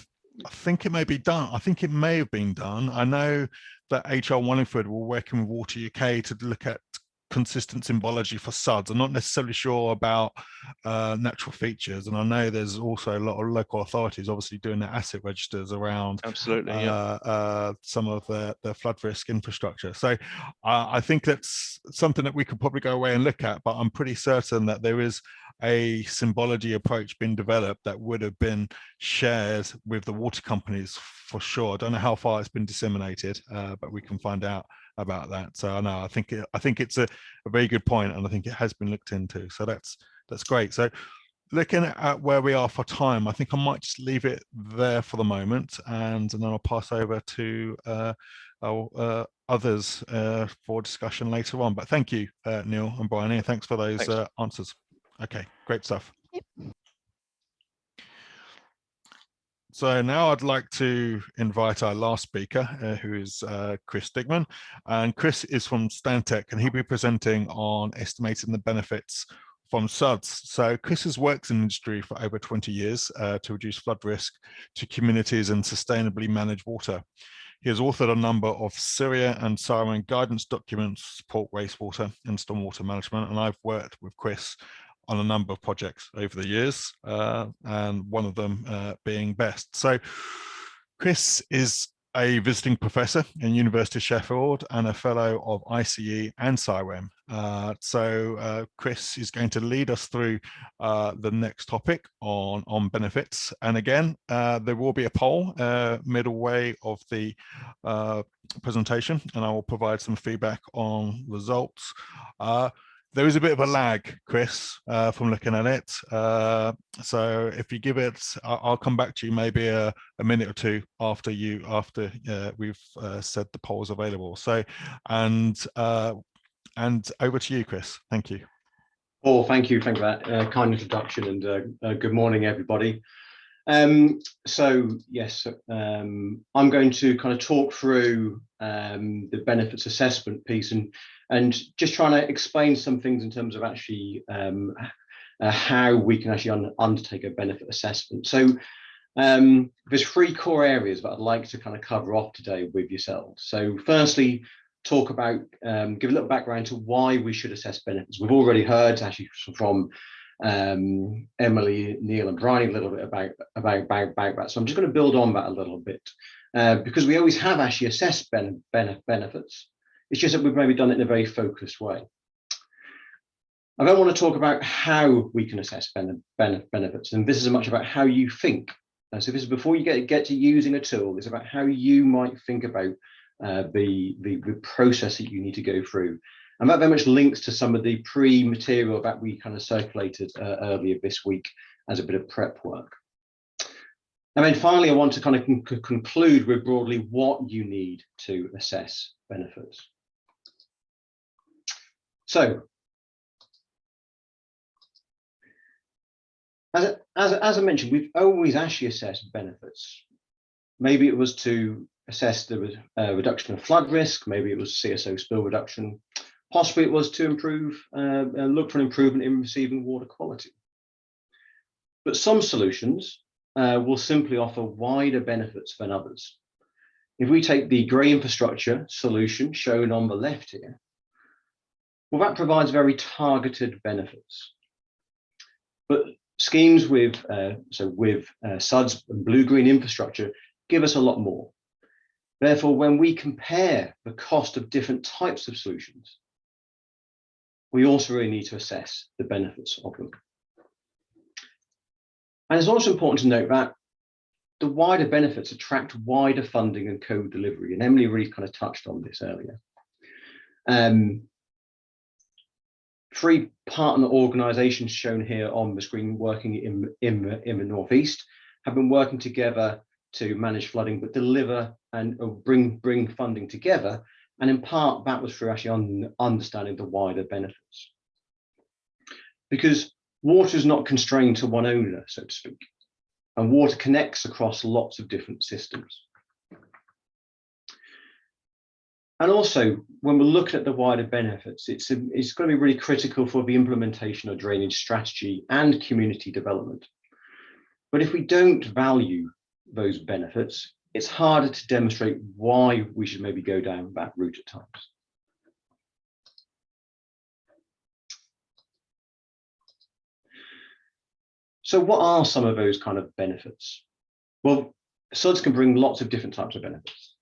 think it may be done. I think it may have been done. I know that HR Wallingford were working with Water UK to look at consistent symbology for Suds. I'm not necessarily sure about natural features, and I know there's also a lot of local authorities obviously doing their asset registers around absolutely some of the flood risk infrastructure. So I think that's something that we could probably go away and look at, but I'm pretty certain that there is a symbology approach being developed that would have been shared with the water companies for sure. I don't know how far it's been disseminated, but we can find out about that. So I think it's a very good point, and I think it has been looked into. So that's great. So looking at where we are for time, I think I might just leave it there for the moment, and then I'll pass over to our others for discussion later on. But thank you, Neil and Brian, and thanks for those answers. Okay, great stuff. Yep. So now I'd like to invite our last speaker, who is Chris Stigman. And Chris is from Stantec, and he'll be presenting on estimating the benefits from Suds. So Chris has worked in the industry for over 20 years to reduce flood risk to communities and sustainably manage water. He has authored a number of Syria and Siren guidance documents to support wastewater and stormwater management, and I've worked with Chris on a number of projects over the years, and one of them being BEST. So Chris is a visiting professor in University of Sheffield and a fellow of ICE and SIWEM. So Chris is going to lead us through the next topic on benefits. And again, there will be a poll middle way of the presentation, and I will provide some feedback on results. There is a bit of a lag, Chris, from looking at it. So if you give it, I'll come back to you maybe a minute or two after we've said the poll's available. So, and over to you, Chris. Thank you. Paul, thank you for that kind introduction, and good morning, everybody. So yes, I'm going to kind of talk through the benefits assessment piece and just trying to explain some things in terms of actually how we can actually undertake a benefit assessment. So there's 3 core areas that I'd like to kind of cover off today with yourselves. So firstly, talk about, give a little background to why we should assess benefits. We've already heard actually from Emily, Neil and Brian a little bit about that. So I'm just going to build on that a little bit because we always have actually assessed benefits. It's just that we've maybe done it in a very focused way. I then want to talk about how we can assess benefits, and this is as much about how you think. So this is before you get to using a tool. It's about how you might think about the process that you need to go through. And that very much links to some of the pre-material that we kind of circulated earlier this week as a bit of prep work. And then finally, I want to kind of conclude with broadly what you need to assess benefits. So, as I mentioned, we've always actually assessed benefits. Maybe it was to assess the reduction of flood risk, maybe it was CSO spill reduction, possibly it was to look for an improvement in receiving water quality. But some solutions will simply offer wider benefits than others. If we take the grey infrastructure solution shown on the left here, well, that provides very targeted benefits. But schemes with Suds and blue-green infrastructure give us a lot more. Therefore, when we compare the cost of different types of solutions, we also really need to assess the benefits of them. And it's also important to note that the wider benefits attract wider funding and co-delivery, and Emily really kind of touched on this earlier. 3 partner organisations shown here on the screen working in the Northeast have been working together to manage flooding, but deliver and bring funding together. And in part, that was through actually understanding the wider benefits. Because water is not constrained to one owner, so to speak, and water connects across lots of different systems. And also, when we're looking at the wider benefits, it's going to be really critical for the implementation of drainage strategy and community development. But if we don't value those benefits, it's harder to demonstrate why we should maybe go down that route at times. So what are some of those kind of benefits? Well, Suds can bring lots of different types of benefits.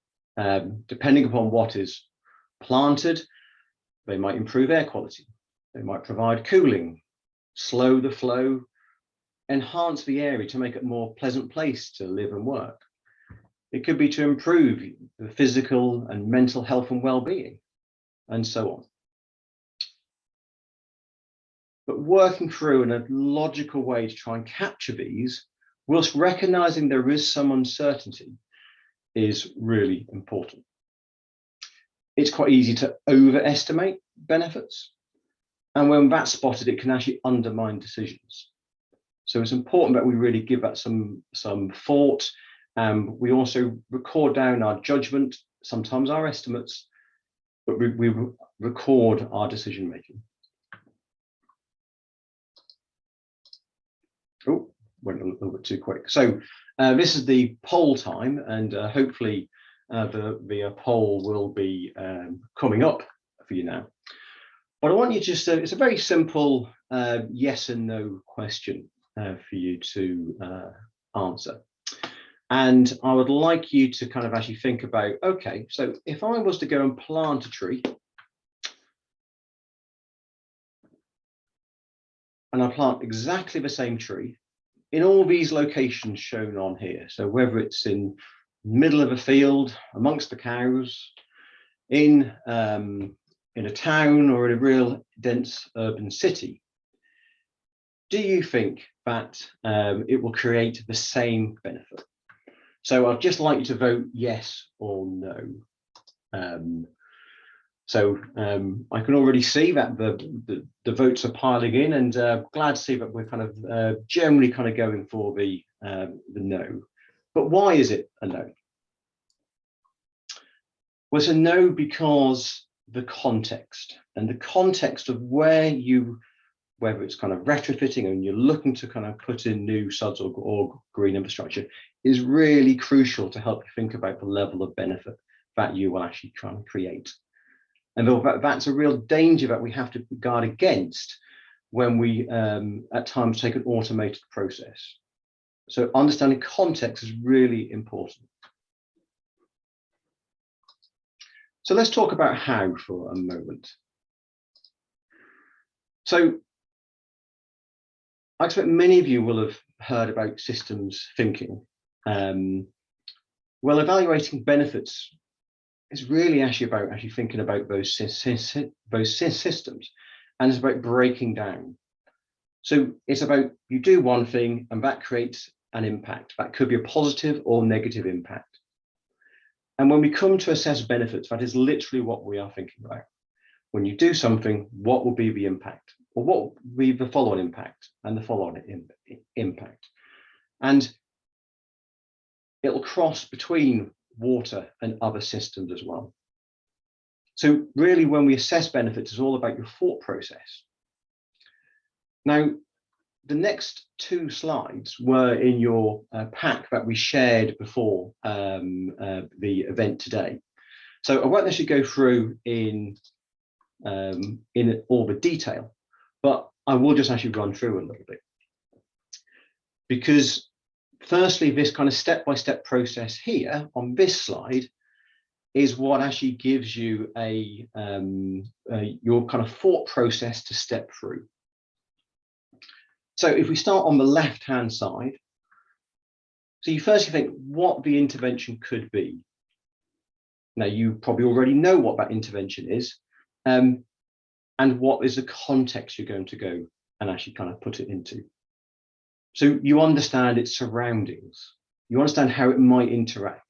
Depending upon what is planted, they might improve air quality. They might provide cooling, slow the flow, enhance the area to make it a more pleasant place to live and work. It could be to improve the physical and mental health and well-being, and so on. But working through in a logical way to try and capture these, whilst recognizing there is some uncertainty, is really important. It's quite easy to overestimate benefits, and when that's spotted, it can actually undermine decisions. So it's important that we really give that some thought. We also record down our judgment, sometimes our estimates, but we record our decision making. Oh, went a little bit too quick. So this is the poll time, and hopefully the poll will be coming up for you now. But I want you just it's a very simple yes and no question for you to answer. And I would like you to kind of actually think about, okay, so if I was to go and plant a tree, and I plant exactly the same tree in all these locations shown on here. So whether it's in the middle of a field, amongst the cows, in a town, or in a real dense urban city, do you think that it will create the same benefit? So I'd just like you to vote yes or no. I can already see that the votes are piling in, and glad to see that we're kind of generally kind of going for the no. But why is it a no? Well, it's a no because the context of whether it's kind of retrofitting and you're looking to kind of put in new suds or green infrastructure, is really crucial to help you think about the level of benefit that you will actually try and create. And that's a real danger that we have to guard against when we at times take an automated process. So understanding context is really important. So let's talk about how for a moment. So I expect many of you will have heard about systems thinking. Well, evaluating benefits is really actually about thinking about those systems, and it's about breaking down. So it's about you do one thing and that creates an impact. That could be a positive or negative impact. And when we come to assess benefits, that is literally what we are thinking about. When you do something, what will be the impact? Or what will be the follow-on impact and the follow-on impact? And it'll cross between water and other systems as well. So really, when we assess benefits, it's all about your thought process. Now, the next two slides were in your pack that we shared before the event today. So I won't actually go through in all the detail, but I will just actually run through a little bit. Because firstly, this kind of step-by-step process here on this slide is what actually gives you your kind of thought process to step through. So if we start on the left-hand side, so you firstly think what the intervention could be. Now, you probably already know what that intervention is, and what is the context you're going to go and actually kind of put it into. So you understand its surroundings. You understand how it might interact.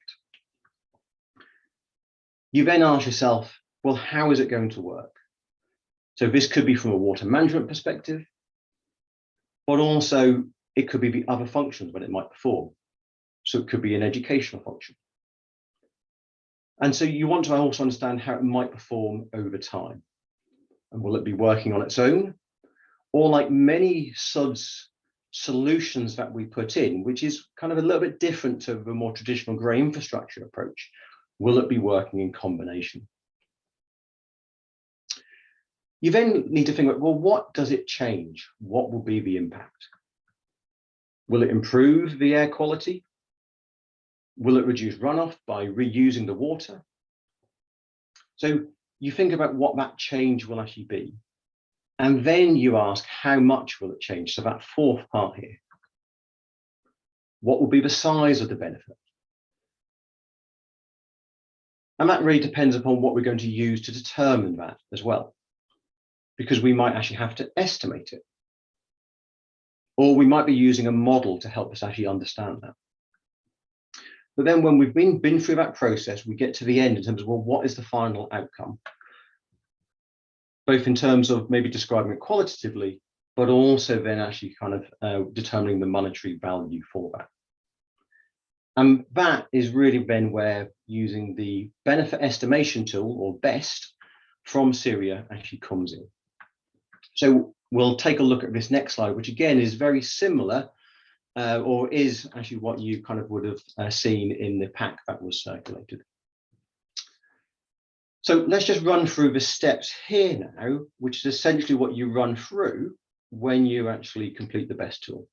You then ask yourself, well, how is it going to work? So this could be from a water management perspective, but also it could be the other functions that it might perform. So it could be an educational function. And so you want to also understand how it might perform over time. And will it be working on its own? Or like many Suds solutions that we put in, which is kind of a little bit different to the more traditional grey infrastructure approach, will it be working in combination? You then need to think about, well, what does it change? What will be the impact? Will it improve the air quality? Will it reduce runoff by reusing the water? So you think about what that change will actually be. And then you ask, how much will it change? So that fourth part here. What will be the size of the benefit? And that really depends upon what we're going to use to determine that as well. Because we might actually have to estimate it. Or we might be using a model to help us actually understand that. But then when we've been through that process, we get to the end in terms of, well, what is the final outcome? Both in terms of maybe describing it qualitatively, but also then actually kind of determining the monetary value for that. And that is really then where using the benefit estimation tool, or BEST, from Syria actually comes in. So we'll take a look at this next slide, which again is very similar, or is actually what you kind of would have seen in the pack that was circulated. So let's just run through the steps here now, which is essentially what you run through when you actually complete the BEST tool.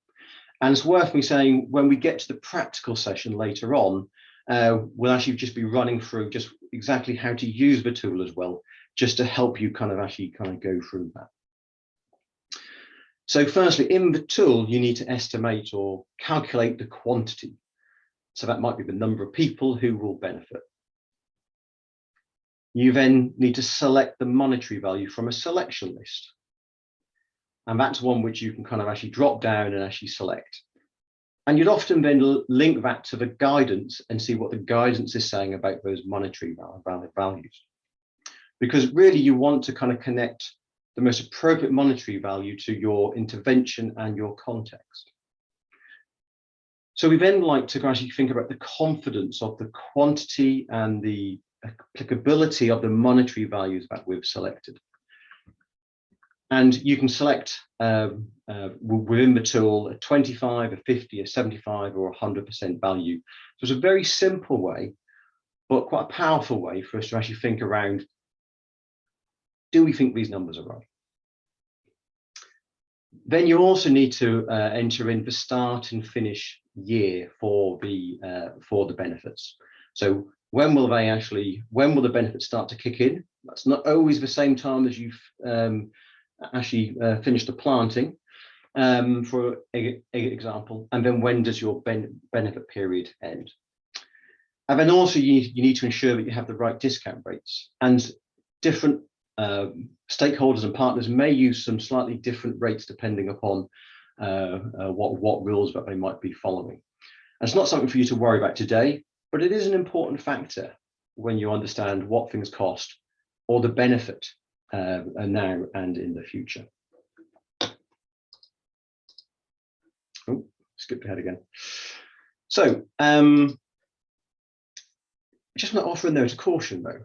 And it's worth me saying, when we get to the practical session later on, we'll actually just be running through just exactly how to use the tool as well, just to help you kind of go through that. So firstly, in the tool, you need to estimate or calculate the quantity. So that might be the number of people who will benefit. You then need to select the monetary value from a selection list. And that's one which you can kind of actually drop down and actually select. And you'd often then link that to the guidance and see what the guidance is saying about those monetary values. Because really you want to kind of connect the most appropriate monetary value to your intervention and your context. So we then like to actually think about the confidence of the quantity and the applicability of the monetary values that we've selected. And you can select within the tool a 25, a 50, a 75, or 100% value. So it's a very simple way, but quite a powerful way for us to actually think around, do we think these numbers are right? Then you also need to enter in the start and finish year for the benefits. So when will the benefits start to kick in? That's not always the same time as you've actually finished the planting, for example. And then when does your benefit period end? And then also you need to ensure that you have the right discount rates, and different stakeholders and partners may use some slightly different rates depending upon what rules that they might be following. And it's not something for you to worry about today, but it is an important factor when you understand what things cost or the benefit now and in the future. Oh, skipped ahead again. So just want to offer a note of caution though,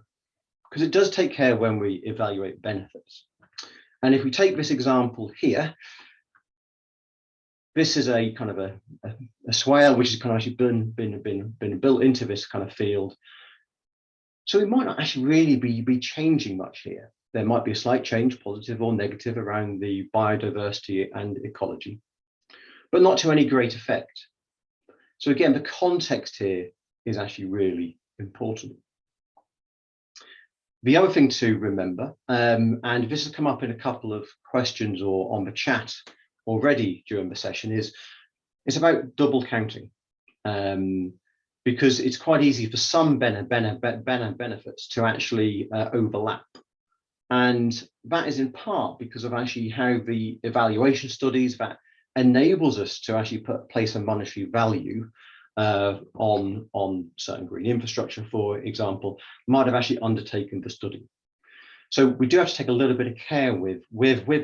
because it does take care when we evaluate benefits. And if we take this example here, this is a kind of a swale which has kind of actually been built into this kind of field. So we might not actually really be changing much here. There might be a slight change, positive or negative, around the biodiversity and ecology, but not to any great effect. So again, the context here is actually really important. The other thing to remember, and this has come up in a couple of questions or on the chat already during the session, is it's about double counting, because it's quite easy for some benefits to actually overlap. And that is in part because of actually how the evaluation studies that enables us to actually place a monetary value on certain green infrastructure, for example, might have actually undertaken the study. So we do have to take a little bit of care with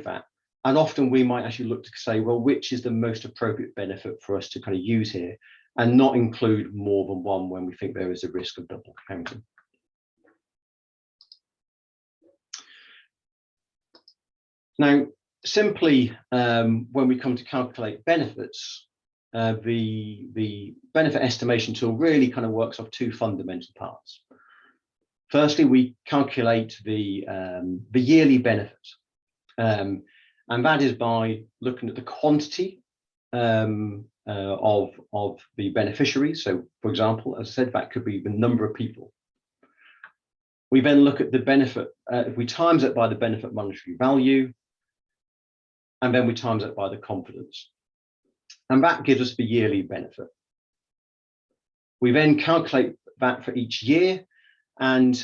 that. And often we might actually look to say, well, which is the most appropriate benefit for us to kind of use here, and not include more than one when we think there is a risk of double counting. Now, simply when we come to calculate benefits, the benefit estimation tool really kind of works off two fundamental parts. Firstly, we calculate the yearly benefit, and that is by looking at the quantity of the beneficiaries. So, for example, as I said, that could be the number of people. We then look at the benefit, if we times it by the benefit monetary value, and then we times it by the confidence. And that gives us the yearly benefit. We then calculate that for each year, and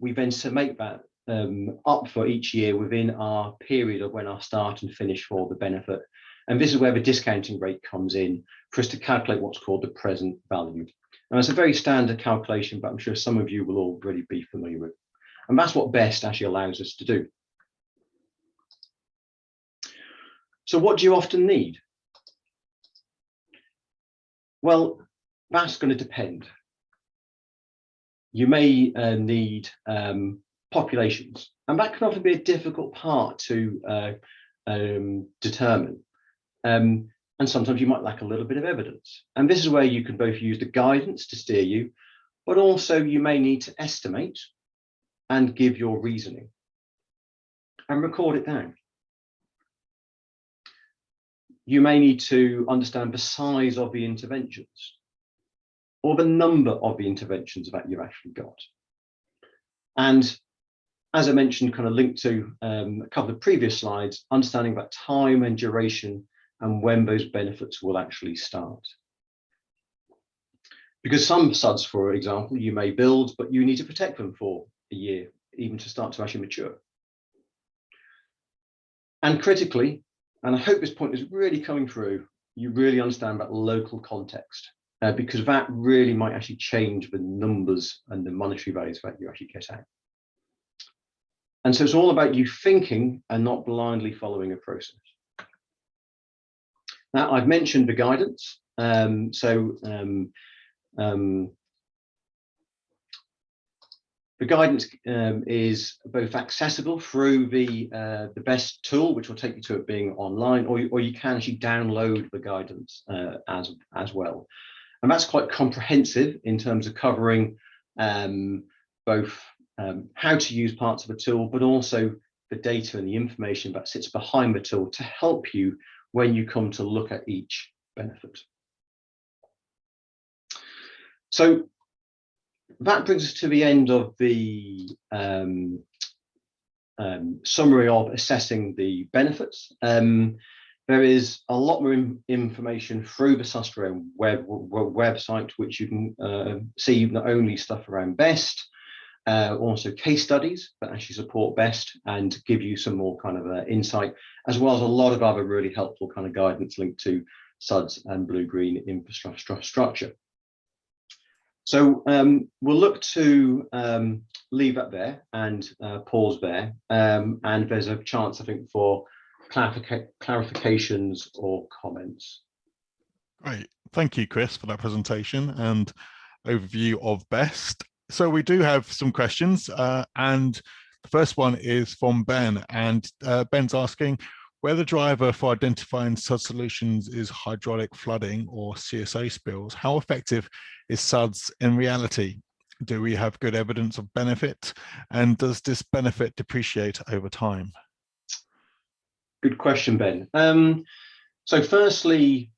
we then summate that up for each year within our period of when our start and finish for the benefit. And this is where the discounting rate comes in for us to calculate what's called the present value. And it's a very standard calculation, but I'm sure some of you will already be familiar with. And that's what BEST actually allows us to do. So what do you often need? Well, that's going to depend. You may need populations, and that can often be a difficult part to determine. And sometimes you might lack a little bit of evidence. And this is where you can both use the guidance to steer you, but also you may need to estimate and give your reasoning and record it down. you may need to understand the size of the interventions or the number of the interventions that you've actually got. And as I mentioned, kind of linked to a couple of previous slides, understanding about time and duration and when those benefits will actually start. Because some Suds, for example, you may build, but you need to protect them for a year, even to start to actually mature. And critically, and I hope this point is really coming through, you really understand that local context, because that really might actually change the numbers and the monetary values that you actually get out. And so it's all about you thinking and not blindly following a process. Now, I've mentioned the guidance. The guidance is both accessible through the BEST tool, which will take you to it being online, or you can actually download the guidance as well. And that's quite comprehensive in terms of covering both how to use parts of the tool, but also the data and the information that sits behind the tool to help you when you come to look at each benefit. So that brings us to the end of the summary of assessing the benefits. There is a lot more information through the Sustra website, which you can see not only stuff around BEST, also case studies that actually support BEST and give you some more kind of insight, as well as a lot of other really helpful kind of guidance linked to Suds and blue-green infrastructure. So we'll look to leave that there and pause there. And there's a chance, I think, for clarifications or comments. Great. Thank you, Chris, for that presentation and overview of BEST. So we do have some questions, and the first one is from Ben, and Ben's asking where the driver for identifying Suds solutions is hydraulic flooding or CSO spills. How effective is Suds in reality? Do we have good evidence of benefit, and does this benefit depreciate over time? Good question, Ben. So firstly,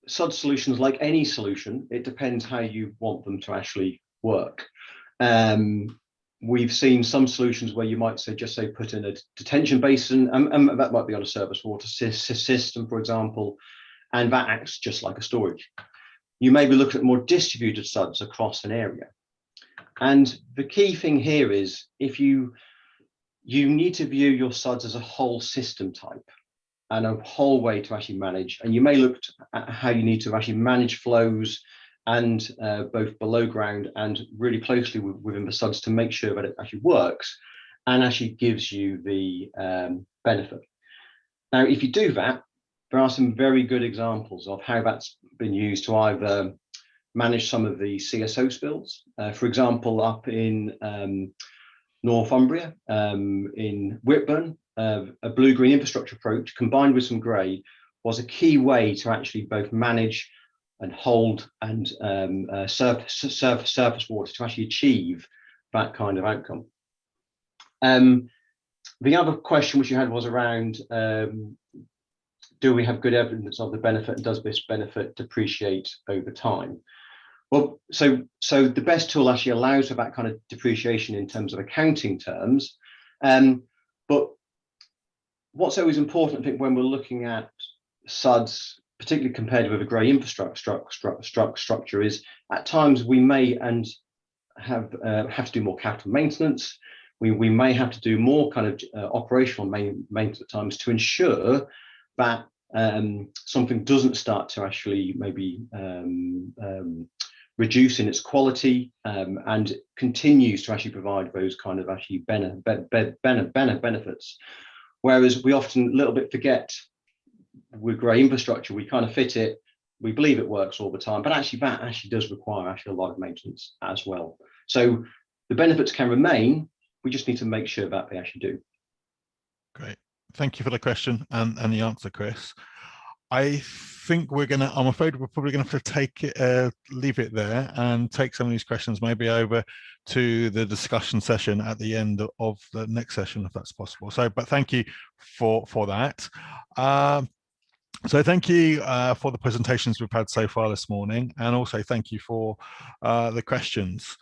Suds solutions, like any solution, it depends how you want them to actually work. We've seen some solutions where you might say, just say, put in a detention basin, and that might be on a surface water system, for example, and that acts just like a storage. You maybe look at more distributed Suds across an area. And the key thing here is if you need to view your Suds as a whole system type and a whole way to actually manage, and you may look at how you need to actually manage flows and both below ground and really closely within the Suds to make sure that it actually works and actually gives you the benefit. Now, if you do that, there are some very good examples of how that's been used to either manage some of the CSO spills. For example, up in Northumbria, in Whitburn, a blue-green infrastructure approach combined with some grey was a key way to actually both manage and hold and surface water to actually achieve that kind of outcome. The other question which you had was around, do we have good evidence of the benefit, and does this benefit depreciate over time? Well, so the BEST tool actually allows for that kind of depreciation in terms of accounting terms. But what's always important, I think, when we're looking at Suds, particularly compared with a grey infrastructure, is at times we may have to do more capital maintenance. We may have to do more kind of operational maintenance at times to ensure that something doesn't start to actually maybe reduce in its quality and continues to actually provide those kind of actually benefits. Whereas we often a little bit forget with grey infrastructure, we kind of fit it, we believe it works all the time, but actually that actually does require actually a lot of maintenance as well. So the benefits can remain, we just need to make sure that they actually do. Great. Thank you for the question and the answer, Chris. I think I'm afraid we're probably going to have to take it, leave it there and take some of these questions maybe over to the discussion session at the end of the next session, if that's possible. So, but thank you for that. So thank you for the presentations we've had so far this morning, and also thank you for the questions.